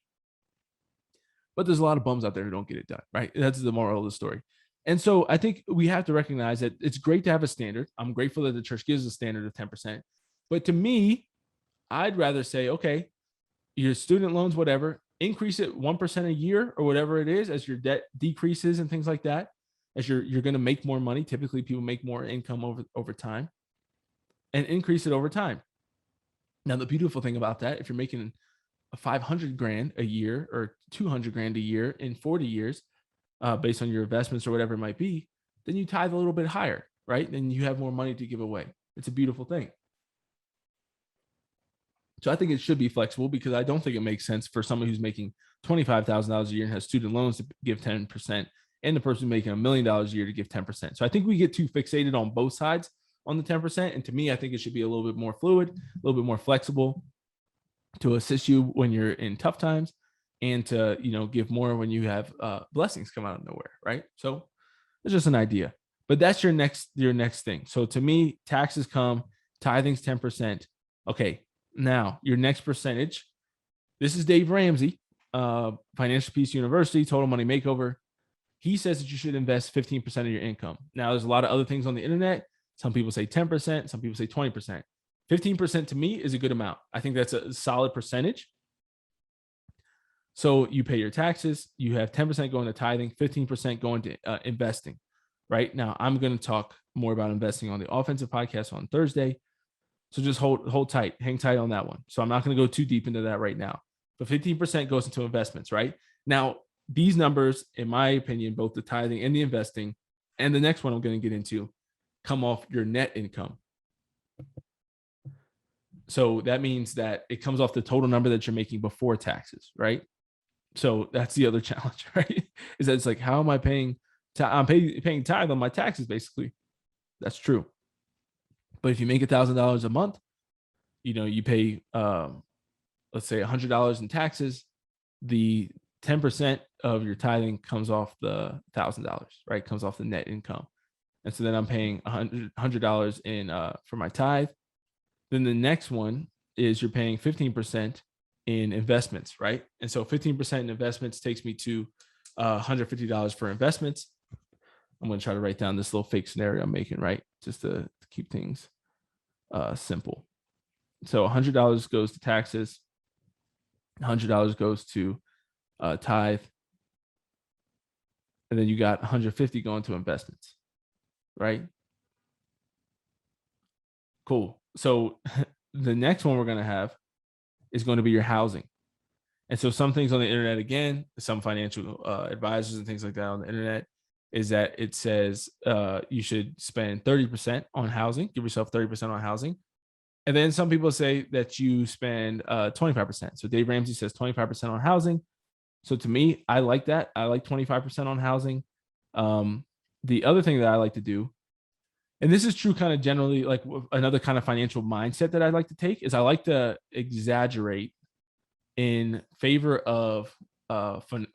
But there's a lot of bums out there who don't get it done, right? That's the moral of the story. And so I think we have to recognize that it's great to have a standard. I'm grateful that the church gives a standard of 10%. But to me, I'd rather say, okay, your student loans, whatever, increase it 1% a year or whatever it is as your debt decreases and things like that. As you're going to make more money. Typically, people make more income over time, and increase it over time. Now, the beautiful thing about that, if you're making $500,000 a year or $200,000 a year in 40 years, based on your investments or whatever it might be, then you tithe a little bit higher, right? Then you have more money to give away. It's a beautiful thing. So I think it should be flexible because I don't think it makes sense for someone who's making $25,000 a year and has student loans to give 10%, and the person making $1 million a year to give 10%. So I think we get too fixated on both sides on the 10%. And to me, I think it should be a little bit more fluid, a little bit more flexible to assist you when you're in tough times, and to, give more when you have blessings come out of nowhere, right? So it's just an idea, but that's your next thing. So to me, taxes come, tithing's 10%. Okay, now your next percentage. This is Dave Ramsey, Financial Peace University, Total Money Makeover. He says that you should invest 15% of your income. Now, there's a lot of other things on the internet. Some people say 10%, some people say 20%. 15% to me is a good amount. I think that's a solid percentage. So you pay your taxes, you have 10% going to tithing, 15% going to investing. Right now, I'm going to talk more about investing on the offensive podcast on Thursday. So just hold tight, hang tight on that one. So I'm not going to go too deep into that right now. But 15% goes into investments, right? Now, these numbers, in my opinion, both the tithing and the investing, and the next one I'm going to get into, come off your net income. So that means that it comes off the total number that you're making before taxes, right? So that's the other challenge, right? Is that it's like, how am I paying? I'm paying tithe on my taxes, basically. That's true. But if you make $1,000 a month, you pay, let's say $100 in taxes. The 10% of your tithing comes off the $1,000, right? Comes off the net income. And so then I'm paying $100 in for my tithe. Then the next one is you're paying 15% in investments, right? And so 15% in investments takes me to $150 for investments. I'm going to try to write down this little fake scenario I'm making, right? Just to keep things simple. So $100 goes to taxes. $100 goes to tithe. And then you got $150 going to investments, right? Cool. So the next one we're going to have is going to be your housing. And so some things on the internet, again, some financial advisors and things like that on the internet, is that it says you should spend 30% on housing, give yourself 30% on housing. And then some people say that you spend 25%. So Dave Ramsey says 25% on housing. So to me, I like that. I like 25% on housing. The other thing that I like to do, and this is true kind of generally, like another kind of financial mindset that I like to take, is I like to exaggerate in favor of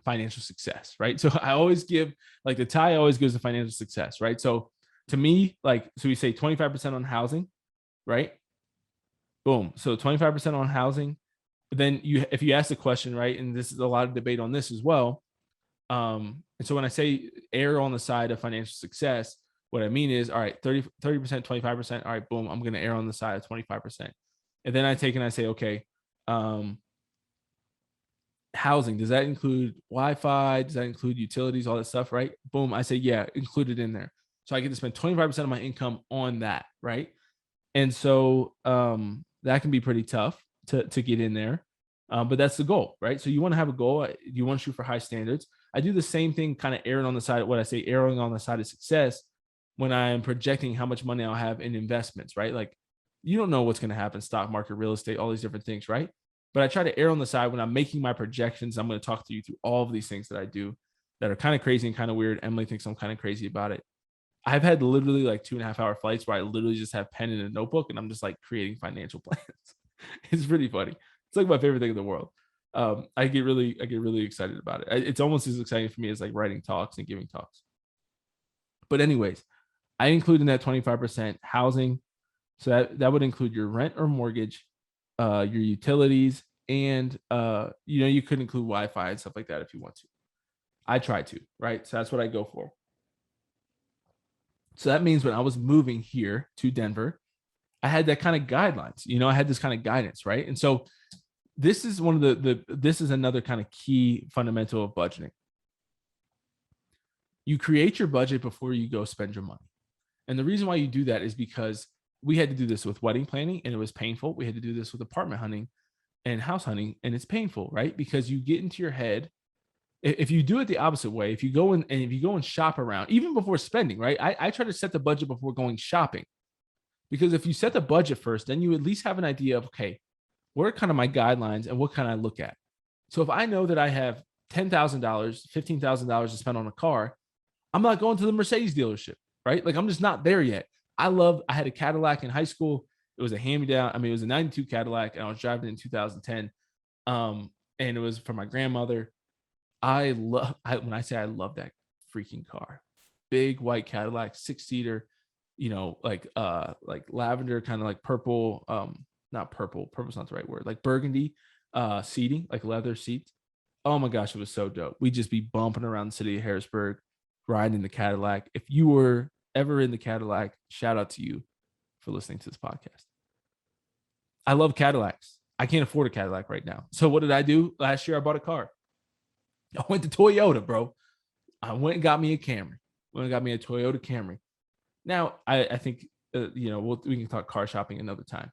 financial success, right? So I always give, like the tie always gives the financial success, right? So to me, like, so we say 25% on housing, right? Boom. So 25% on housing. But then if you ask the question, right, and this is a lot of debate on this as well. And so when I say err on the side of financial success, what I mean is, all right, 30%, 25%. All right, boom, I'm going to err on the side of 25%. And then I take and I say, okay, housing, does that include Wi-Fi? Does that include utilities, all that stuff, right? Boom, I say, yeah, include it in there. So I get to spend 25% of my income on that, right? And so that can be pretty tough to get in there. But that's the goal, right? So you want to have a goal. You want to shoot for high standards. I do the same thing, kind of erring on the side of what I say, erring on the side of success when I am projecting how much money I'll have in investments, right? Like You don't know what's going to happen, stock market, real estate, all these different things, right? But I try to err on the side when I'm making my projections. I'm going to talk to you through all of these things that I do that are kind of crazy and kind of weird. Emily thinks I'm kind of crazy about it. I've had literally like 2.5 hour flights where I literally just have pen and a notebook and I'm just like creating financial plans. It's pretty funny. It's like my favorite thing in the world. I get really excited about it. It's almost as exciting for me as like writing talks and giving talks. But anyways, I include in that 25% housing. So that would include your rent or mortgage, your utilities, and you could include Wi-Fi and stuff like that if you want to. I try to, right? So that's what I go for. So that means when I was moving here to Denver, I had that kind of guidelines. I had this kind of guidance, right? And so this is one of this is another kind of key fundamental of budgeting. You create your budget before you go spend your money. And the reason why you do that is because we had to do this with wedding planning and it was painful. We had to do this with apartment hunting and house hunting and it's painful, right? Because you get into your head. If you do it the opposite way, if you go and shop around, even before spending, right? I try to set the budget before going shopping. Because if you set the budget first, then you at least have an idea of, okay, what are kind of my guidelines and what can I look at? So if I know that I have $10,000, $15,000 to spend on a car, I'm not going to the Mercedes dealership, right? Like I'm just not there yet. I had a Cadillac in high school. It was a hand-me-down. I mean, it was a 92 Cadillac and I was driving it in 2010. And it was for my grandmother. When I say I love that freaking car, big white Cadillac, 6-seater, like lavender, kind of like purple, not purple, purple's not the right word, like burgundy, seating, like leather seats. Oh my gosh, it was so dope. We'd just be bumping around the city of Harrisburg, riding in the Cadillac. If you were ever in the Cadillac, shout out to you for listening to this podcast. I love Cadillacs. I can't afford a Cadillac right now. So what did I do? Last year, I bought a car. I went to Toyota, bro. I went and got me a Camry. Went and got me a Toyota Camry. Now, I think, we can talk car shopping another time.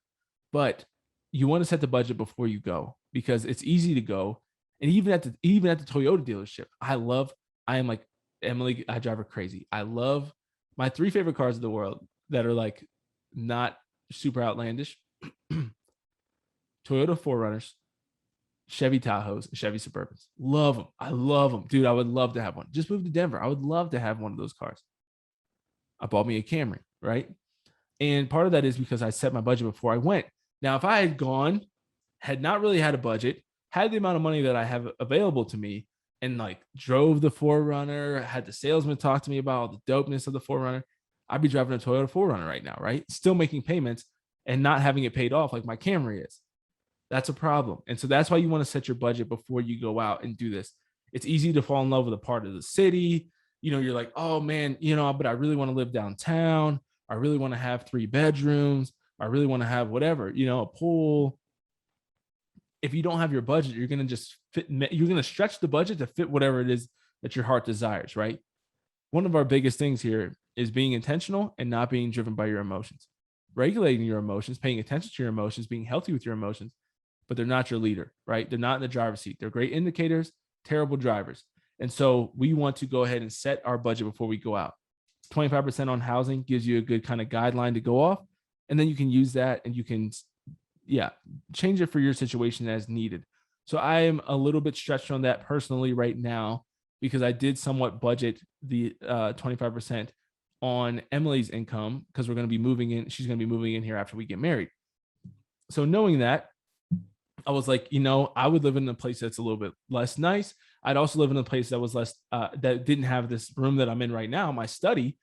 But you want to set the budget before you go because it's easy to go. And even at the Toyota dealership, I am like, Emily, I drive her crazy. I love my 3 favorite cars in the world that are like not super outlandish. Toyota 4Runners, Chevy Tahoes, and Chevy Suburbans. Love them. I love them. Dude, I would love to have one. Just moved to Denver. I would love to have one of those cars. I bought me a Camry, right? And part of that is because I set my budget before I went. Now, if I had gone, had not really had a budget, had the amount of money that I have available to me, and like drove the 4Runner, had the salesman talk to me about all the dopeness of the 4Runner, I'd be driving a Toyota 4Runner right now, right? Still making payments and not having it paid off like my Camry is. That's a problem. And so that's why you want to set your budget before you go out and do this. It's easy to fall in love with a part of the city. You're like, oh man, but I really want to live downtown. I really want to have 3 bedrooms. I really want to have whatever, a pool. If you don't have your budget, you're going to stretch the budget to fit whatever it is that your heart desires, right? One of our biggest things here is being intentional and not being driven by your emotions. Regulating your emotions, paying attention to your emotions, being healthy with your emotions, but they're not your leader, right? They're not in the driver's seat. They're great indicators, terrible drivers. And so we want to go ahead and set our budget before we go out. 25% on housing gives you a good kind of guideline to go off. And then you can use that and you can, change it for your situation as needed. So I am a little bit stretched on that personally right now because I did somewhat budget the 25% on Emily's income because we're going to be moving in. She's going to be moving in here after we get married. So knowing that, I was like, I would live in a place that's a little bit less nice. I'd also live in a place that was less, that didn't have this room that I'm in right now, my study,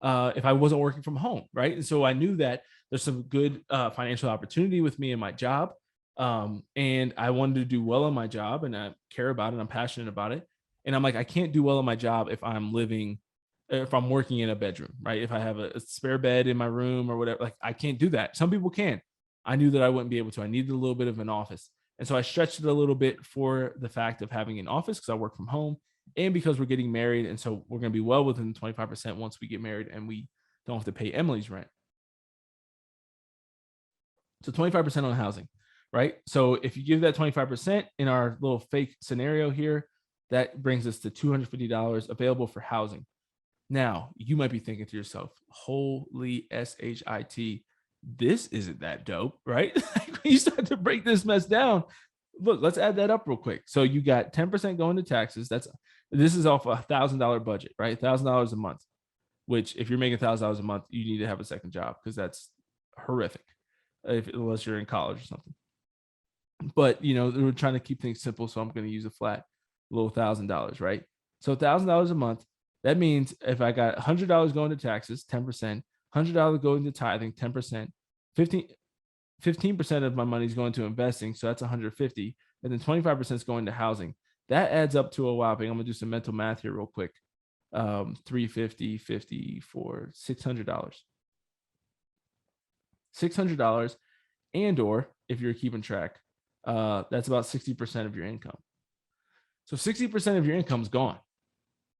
if I wasn't working from home, right? And so I knew that there's some good financial opportunity with me in my job. And I wanted to do well in my job and I care about it. I'm passionate about it. And I'm like, I can't do well in my job if I'm working in a bedroom, right? If I have a spare bed in my room or whatever, like I can't do that. Some people can. I knew that I wouldn't be able to. I needed a little bit of an office. And so I stretched it a little bit for the fact of having an office because I work from home and because we're getting married. And so we're going to be well within 25% once we get married and we don't have to pay Emily's rent. So 25% on housing, right? So if you give that 25% in our little fake scenario here, that brings us to $250 available for housing. Now, you might be thinking to yourself, holy shit, this isn't that dope, right? When you start to break this mess down, look, let's add that up real quick. So you got 10% going to taxes. This is off $1,000 budget, right? $1,000 a month, which if you're making $1,000 a month, you need to have a second job because that's horrific, unless you're in college or something. But we're trying to keep things simple, so I'm going to use a flat little $1,000, right? So $1,000 a month. That means if I got $100 going to taxes, 10%, $100 going to tithing, 10%, 15% of my money is going to investing, so that's 150, and then 25% is going to housing. That adds up to a whopping. I'm gonna do some mental math here real quick. 350, 50 for $600. $600, and or if you're keeping track, that's about 60% of your income. So 60% of your income is gone,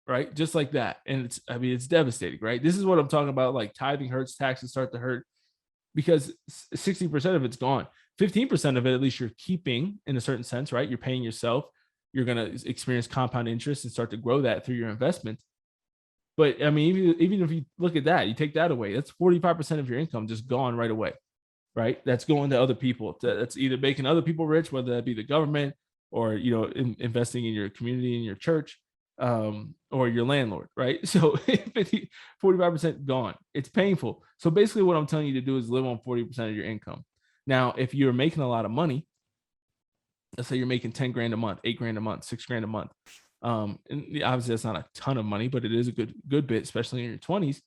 right? Just like that. And it's devastating, right? This is what I'm talking about. Like tithing hurts, taxes start to hurt because 60% of it's gone. 15% of it, at least you're keeping in a certain sense, right? You're paying yourself. You're going to experience compound interest and start to grow that through your investment. But I mean, even if you look at that, you take that away, that's 45% of your income just gone right away, right? That's going to other people. That's either making other people rich, whether that be the government or, investing in your community, in your church, or your landlord, right? So 45% gone. It's painful. So basically what I'm telling you to do is live on 40% of your income. Now, if you're making a lot of money, let's say you're making 10 grand a month, 8 grand a month, 6 grand a month. And obviously that's not a ton of money, but it is a good bit, especially in your 20s.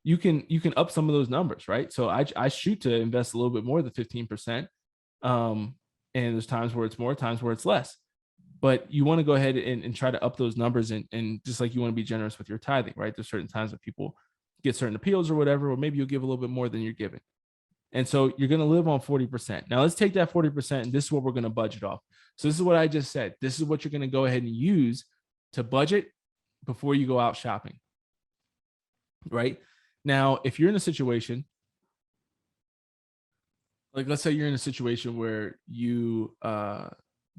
You can up some of those numbers, right? So I shoot to invest a little bit more than 15%. And there's times where it's more, times where it's less. But you want to go ahead and try to up those numbers, and just like you want to be generous with your tithing, right? There's certain times that people get certain appeals or whatever, or maybe you'll give a little bit more than you're giving. And so you're going to live on 40%. Now let's take that 40%, and this is what we're going to budget off. So this is what I just said. This is what you're going to go ahead and use to budget before you go out shopping, right? Now, if you're in a situation, like let's say you're in a situation where you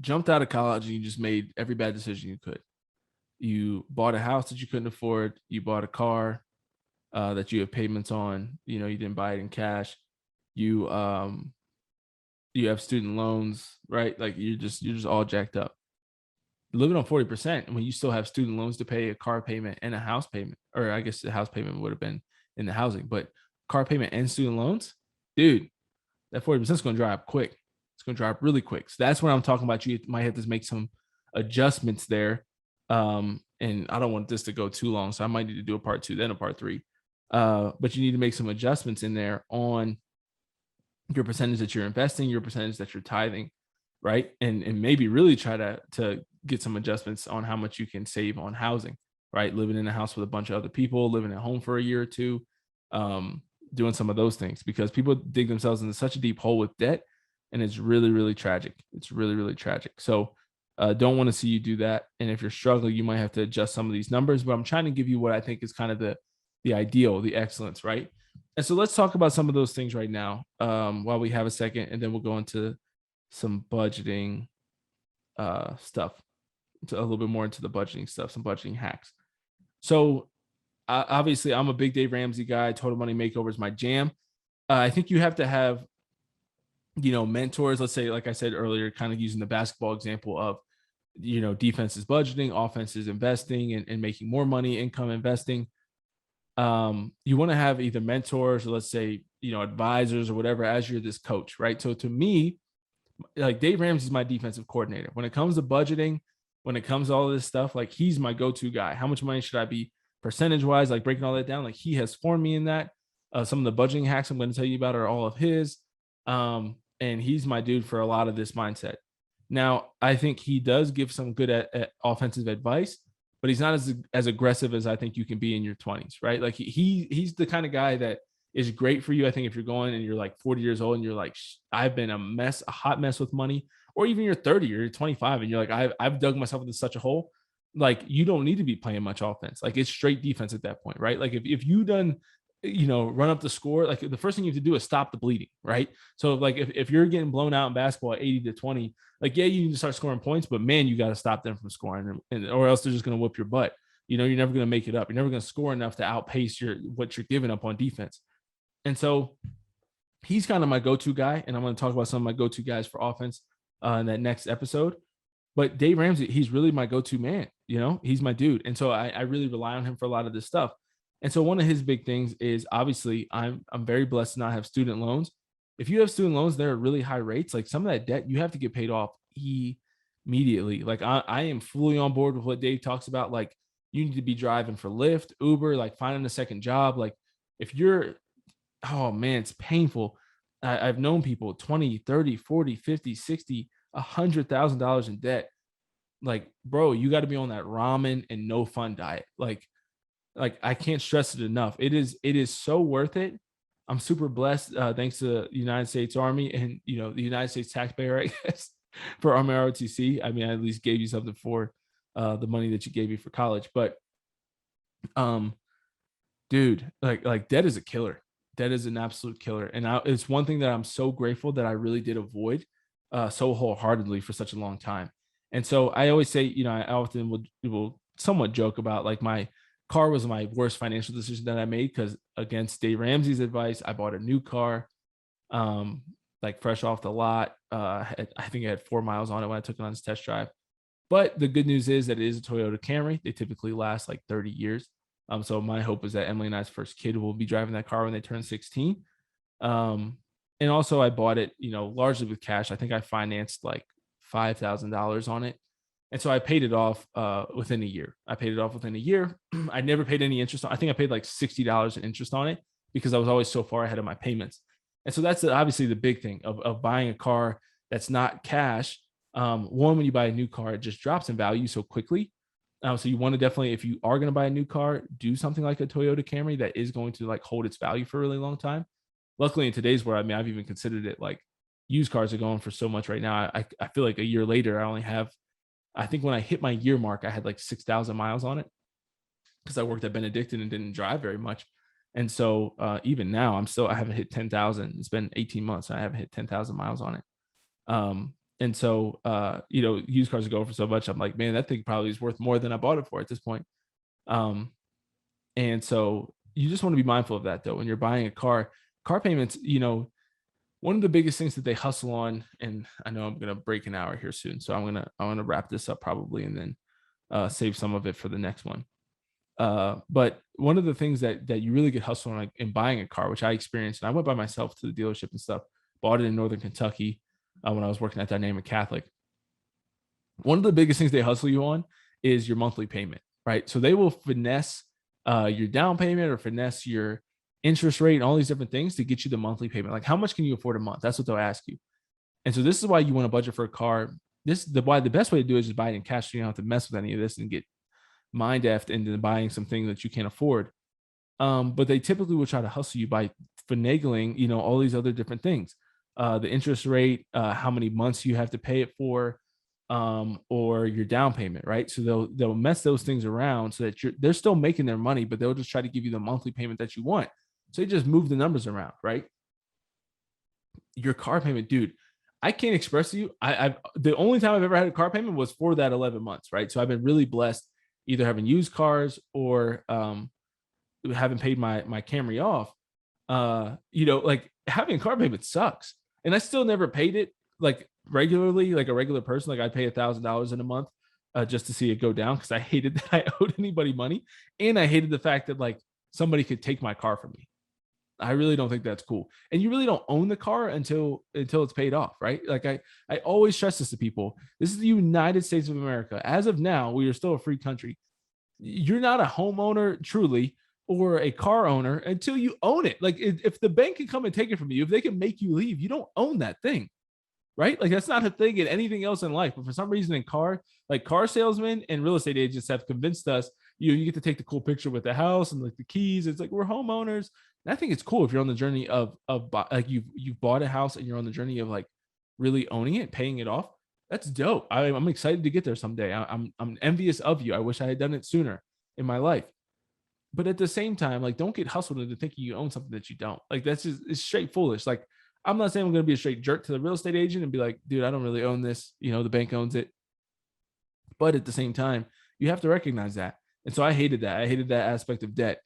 jumped out of college and you just made every bad decision you could. You bought a house that you couldn't afford. You bought a car that you have payments on. You didn't buy it in cash. You have student loans, right? Like you're just all jacked up. Living on 40% when you still have student loans to pay, a car payment and a house payment, or I guess the house payment would have been in the housing, but car payment and student loans, dude, that 40% is going to dry up quick. It's going to dry up really quick. So that's what I'm talking about. You might have to make some adjustments there. And I don't want this to go too long, so I might need to do a part 2, then a part 3. But you need to make some adjustments in there on your percentage that you're investing, your percentage that you're tithing, right? And maybe really try to get some adjustments on how much you can save on housing, right? Living in a house with a bunch of other people, living at home for a year or two, doing some of those things, because people dig themselves into such a deep hole with debt, and it's really, really tragic. It's really, really tragic. So don't want to see you do that. And if you're struggling, you might have to adjust some of these numbers, but I'm trying to give you what I think is kind of the ideal, the excellence, right? And so let's talk about some of those things right now while we have a second, and then we'll go into some budgeting stuff, a little bit more into the budgeting stuff, some budgeting hacks. So obviously I'm a big Dave Ramsey guy. Total Money Makeover is my jam. I think you have to have, mentors. Let's say, like I said earlier, kind of using the basketball example of, defense is budgeting, offense is investing and making more money, income investing. You want to have either mentors or let's say, advisors or whatever, as you're this coach, right? So to me, like Dave Ramsey is my defensive coordinator. When it comes to budgeting, when it comes to all of this stuff, like he's my go-to guy. How much money should I be percentage wise? Like breaking all that down. Like he has formed me in that. Some of the budgeting hacks I'm going to tell you about are all of his. And he's my dude for a lot of this mindset. Now, I think he does give some good at offensive advice, but he's not as aggressive as I think you can be in your 20s, right? Like he's the kind of guy that is great for you. I think if you're going and you're like 40 years old and you're like, I've been a hot mess with money, or even you're 30 or you're 25 and you're like, I've dug myself into such a hole. Like you don't need to be playing much offense. Like it's straight defense at that point, right? Like if you done, run up the score, like the first thing you have to do is stop the bleeding, right? So like if you're getting blown out in basketball at 80-20, like, yeah, you need to start scoring points, but man, you got to stop them from scoring, or else they're just going to whoop your butt. You're never going to make it up. You're never going to score enough to outpace what you're giving up on defense. And so he's kind of my go-to guy, and I'm going to talk about some of my go-to guys for offense in that next episode. But Dave Ramsey, he's really my go-to man. He's my dude, and so I really rely on him for a lot of this stuff. And so one of his big things is, obviously, I'm very blessed to not have student loans. If you have student loans, they're at really high rates. Like, some of that debt you have to get paid off immediately. Like, I am fully on board with what Dave talks about. Like, you need to be driving for Lyft, Uber, like finding a second job. Like, if you're, oh man, it's painful. I've known people 20, 30, 40, 50, 60, $100,000 in debt. Like, bro, you got to be on that ramen and no fun diet. Like I can't stress it enough. It is so worth it. I'm super blessed, thanks to the United States Army and the United States taxpayer, I guess, for Army ROTC. I mean, I at least gave you something for the money that you gave me for college. But dude, like debt is a killer. Debt is an absolute killer, and it's one thing that I'm so grateful that I really did avoid so wholeheartedly for such a long time. And so I always say, I often will somewhat joke about, like, my car was my worst financial decision that I made, because against Dave Ramsey's advice, I bought a new car, like fresh off the lot. I think I had 4 miles on it when I took it on this test drive. But the good news is that it is a Toyota Camry. They typically last like 30 years. So my hope is that Emily and I's first kid will be driving that car when they turn 16. And also I bought it, largely with cash. I think I financed like $5,000 on it. And so I paid it off within a year. I never paid any interest on. I think I paid like $60 in interest on it, because I was always so far ahead of my payments. And so that's obviously the big thing of buying a car that's not cash. One, when you buy a new car, it just drops in value so quickly. So you want to definitely, if you are going to buy a new car, do something like a Toyota Camry that is going to like hold its value for a really long time. Luckily, in today's world, I mean, I've even considered it, like, used cars are going for so much right now. I feel like a year later, I think when I hit my year mark, I had like 6,000 miles on it, because I worked at Benedictine and didn't drive very much. And so even now, I haven't hit 10,000. It's been 18 months. And I haven't hit 10,000 miles on it. And so, used cars are going for so much. I'm like, man, that thing probably is worth more than I bought it for at this point. And so you just want to be mindful of that, though, when you're buying a car. Car payments, one of the biggest things that they hustle on, and I know I'm going to break an hour here soon, so I'm going to wrap this up probably, and then save some of it for the next one. But one of the things that you really get hustled on, like, in buying a car, which I experienced, and I went by myself to the dealership and stuff, bought it in Northern Kentucky when I was working at Dynamic Catholic. One of the biggest things they hustle you on is your monthly payment, right? So they will finesse your down payment or finesse your interest rate and all these different things to get you the monthly payment. Like, how much can you afford a month? That's what they'll ask you. And so this is why you want to budget for a car. Why the best way to do it is just buy it in cash, so you don't have to mess with any of this and get mind effed into buying something that you can't afford. But they typically will try to hustle you by finagling, all these other different things. The interest rate, how many months you have to pay it for, or your down payment, right? So they'll mess those things around so that they're still making their money, but they'll just try to give you the monthly payment that you want. So they just move the numbers around, right? Your car payment, dude, I can't express to you. I've the only time I've ever had a car payment was for that 11 months, right? So I've been really blessed, either having used cars or having paid my Camry off. Like, having a car payment sucks, and I still never paid it like regularly, like a regular person. Like, I pay $1,000 in a month just to see it go down, because I hated that I owed anybody money, and I hated the fact that, like, somebody could take my car from me. I really don't think that's cool. And you really don't own the car until it's paid off, right? Like, I always stress this to people. This is the United States of America. As of now, we are still a free country. You're not a homeowner truly, or a car owner, until you own it. Like, if the bank can come and take it from you, if they can make you leave, you don't own that thing, right? Like, that's not a thing in anything else in life. But for some reason in car salesmen and real estate agents have convinced us, you get to take the cool picture with the house and like the keys. It's like, we're homeowners. And I think it's cool if you're on the journey of like, you've bought a house and you're on the journey of like really owning it, paying it off. That's dope. I'm excited to get there someday. I'm envious of you. I wish I had done it sooner in my life. But at the same time, like, don't get hustled into thinking you own something that you don't. Like, that's just, it's straight foolish. Like, I'm not saying I'm going to be a straight jerk to the real estate agent and be like, dude, I don't really own this. The bank owns it. But at the same time, you have to recognize that. And so I hated that. I hated that aspect of debt.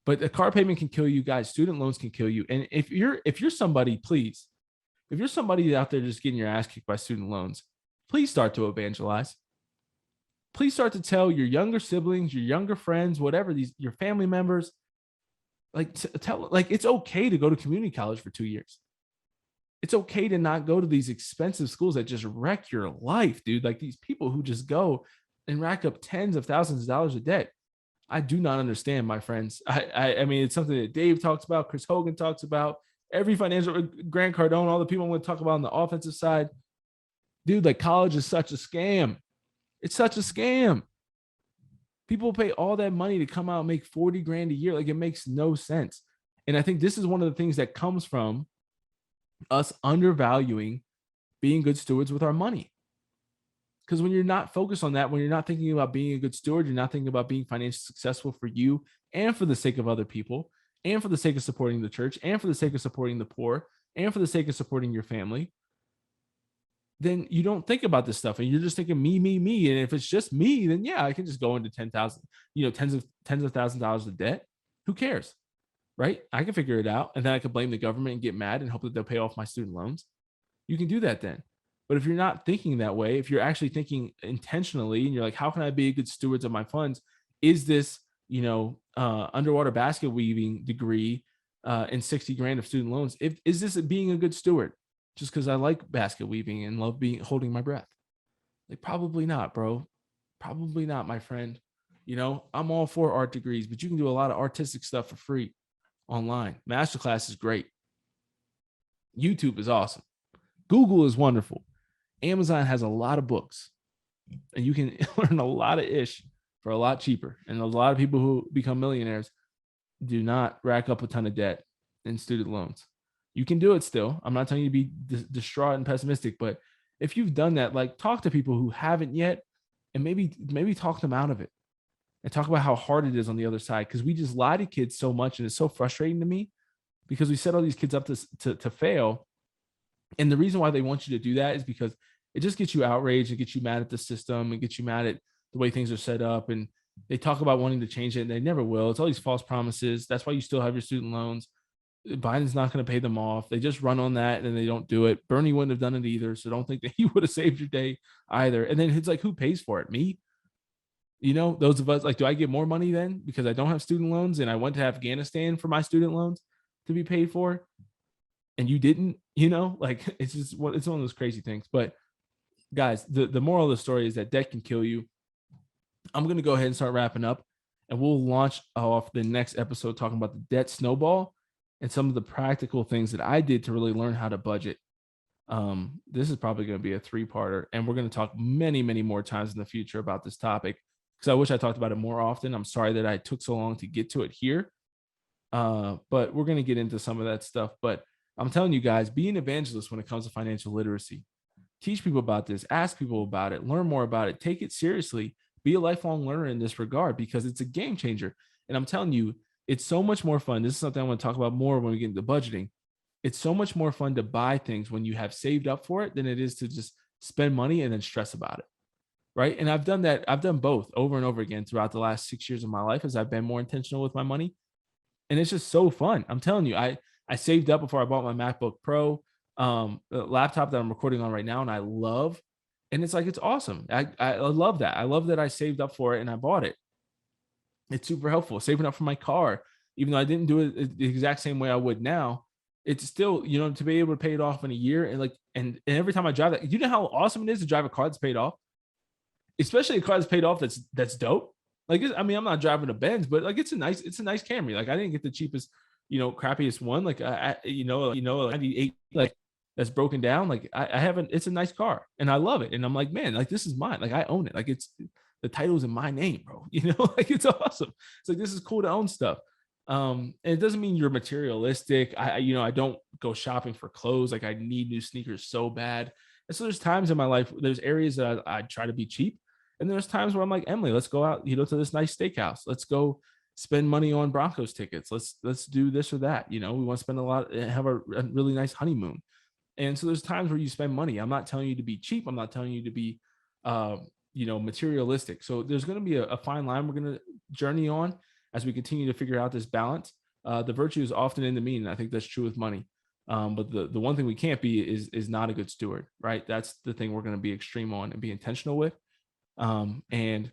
But a car payment can kill you, guys. Student loans can kill you. And if you're somebody, please, if you're somebody out there just getting your ass kicked by student loans, please start to evangelize. Please start to tell your younger siblings, your younger friends, whatever, your family members, like tell, like, it's okay to go to community college for 2 years. It's okay to not go to these expensive schools that just wreck your life, dude. Like these people who just go and rack up tens of thousands of dollars of debt. I do not understand, my friends. I mean, it's something that Dave talks about, Chris Hogan talks about, every financial, Grant Cardone, all the people I'm going to talk about on the offensive side. Dude, like college is such a scam. It's such a scam. People pay all that money to come out and make 40 grand a year. Like it makes no sense. And I think this is one of the things that comes from us undervaluing being good stewards with our money. Because when you're not focused on that, when you're not thinking about being a good steward, you're not thinking about being financially successful for you and for the sake of other people, and for the sake of supporting the church, and for the sake of supporting the poor, and for the sake of supporting your family, then you don't think about this stuff and you're just thinking me, me, me. And if it's just me, then yeah, I can just go into 10,000, tens of $1,000s of debt. Who cares? Right? I can figure it out. And then I can blame the government and get mad and hope that they'll pay off my student loans. You can do that then. But if you're not thinking that way, if you're actually thinking intentionally and you're like, how can I be a good steward of my funds? Is this, underwater basket weaving degree and 60 grand of student loans? Is this being a good steward just because I like basket weaving and love holding my breath? Like, probably not, bro. Probably not, my friend. I'm all for art degrees, but you can do a lot of artistic stuff for free online. Masterclass is great. YouTube is awesome. Google is wonderful. Amazon has a lot of books and you can learn a lot of ish for a lot cheaper. And a lot of people who become millionaires do not rack up a ton of debt and student loans. You can do it still. I'm not telling you to be distraught and pessimistic, but if you've done that, like, talk to people who haven't yet and maybe talk them out of it and talk about how hard it is on the other side. Because we just lie to kids so much. And it's so frustrating to me because we set all these kids up to fail. And the reason why they want you to do that is because it just gets you outraged and gets you mad at the system and gets you mad at the way things are set up. And they talk about wanting to change it and they never will. It's all these false promises. That's why you still have your student loans. Biden's not going to pay them off. They just run on that and they don't do it. Bernie wouldn't have done it either. So don't think that he would have saved your day either. And then it's like, who pays for it? Me? Those of us, like, do I get more money then because I don't have student loans and I went to Afghanistan for my student loans to be paid for? And you didn't, like, it's one of those crazy things. But guys, the moral of the story is that debt can kill you. I'm going to go ahead and start wrapping up and we'll launch off the next episode talking about the debt snowball and some of the practical things that I did to really learn how to budget. This is probably going to be a 3-parter and we're going to talk many, many more times in the future about this topic because I wish I talked about it more often. I'm sorry that I took so long to get to it here. But we're going to get into some of that stuff. But I'm telling you guys, be an evangelist when it comes to financial literacy. Teach people about this, ask people about it, learn more about it, take it seriously, be a lifelong learner in this regard because it's a game changer. And I'm telling you, it's so much more fun. This is something I want to talk about more when we get into budgeting. It's so much more fun to buy things when you have saved up for it than it is to just spend money and then stress about it. Right. And I've done that. I've done both over and over again throughout the last 6 years of my life as I've been more intentional with my money. And it's just so fun. I'm telling you, I saved up before I bought my MacBook Pro, the laptop that I'm recording on right now, and I love. And it's like, it's awesome. I love that. I love that I saved up for it and I bought it. It's super helpful. Saving up for my car, even though I didn't do it the exact same way I would now, it's still, to be able to pay it off in a year. And like, and every time I drive that, you know how awesome it is to drive a car that's paid off, especially a car that's paid off. That's dope. Like, I'm not driving a Benz, but like, it's a nice Camry. Like, I didn't get the cheapest, crappiest one. Like, 98, like, that's broken down. Like, I haven't, it's a nice car and I love it. And I'm like, man, like, this is mine. Like, I own it. Like, it's, the title's in my name, bro. Like, it's awesome. It's like, this is cool to own stuff. And it doesn't mean you're materialistic. I don't go shopping for clothes. Like, I need new sneakers so bad. And so there's times in my life, there's areas that I try to be cheap. And there's times where I'm like, Emily, let's go out, to this nice steakhouse. Let's go spend money on Broncos tickets. Let's do this or that. We want to spend a lot, have a really nice honeymoon. And so there's times where you spend money. I'm not telling you to be cheap. I'm not telling you to be, materialistic. So there's going to be a fine line we're going to journey on. as we continue to figure out this balance, the virtue is often in the mean. And I think that's true with money. But the one thing we can't be is not a good steward, right? That's the thing we're going to be extreme on and be intentional with. And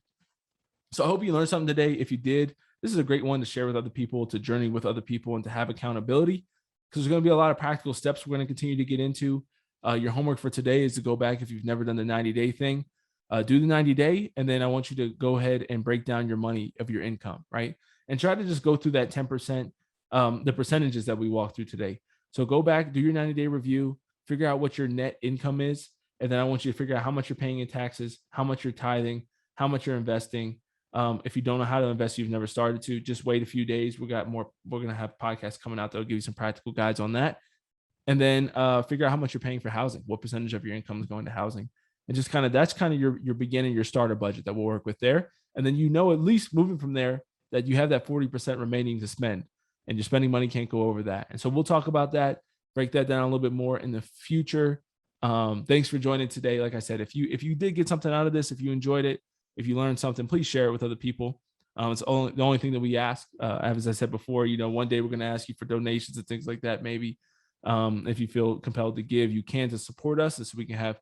so I hope you learned something today. If you did, this is a great one to share with other people, to journey with other people, and to have accountability, because there's going to be a lot of practical steps we're going to continue to get into. Your homework for today is to go back, if you've never done the 90-day thing, do the 90-day, and then I want you to go ahead and break down your money of your income, right? And try to just go through that 10%, the percentages that we walked through today. So go back, do your 90-day review, figure out what your net income is, and then I want you to figure out how much you're paying in taxes, how much you're tithing, how much you're investing. If you don't know how to invest, you've never started to, just wait a few days. We're going to have podcasts coming out that'll give you some practical guides on that. And then figure out how much you're paying for housing, what percentage of your income is going to housing. And just that's kind of your beginning, your starter budget that we'll work with there. And then, at least moving from there, that you have that 40% remaining to spend, and your spending money can't go over that. And so we'll talk about that, break that down a little bit more in the future. Thanks for joining today. Like I said, if you did get something out of this, if you enjoyed it, if you learned something, please share it with other people. It's the only thing that we ask. As I said before, one day we're going to ask you for donations and things like that. Maybe if you feel compelled to give, you can, to support us, so we can have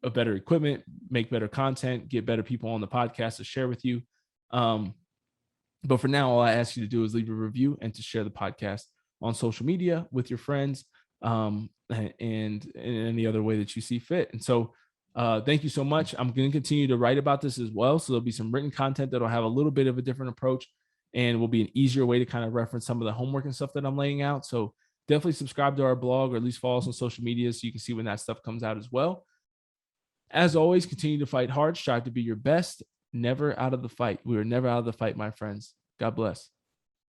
a better equipment, make better content, get better people on the podcast to share with you. But for now, all I ask you to do is leave a review and to share the podcast on social media with your friends, and in any other way that you see fit. And so thank you so much. I'm going to continue to write about this as well. So there'll be some written content that'll have a little bit of a different approach, and will be an easier way to kind of reference some of the homework and stuff that I'm laying out. So definitely subscribe to our blog, or at least follow us on social media so you can see when that stuff comes out as well. As always, continue to fight hard, strive to be your best, never out of the fight. We are never out of the fight, my friends. God bless.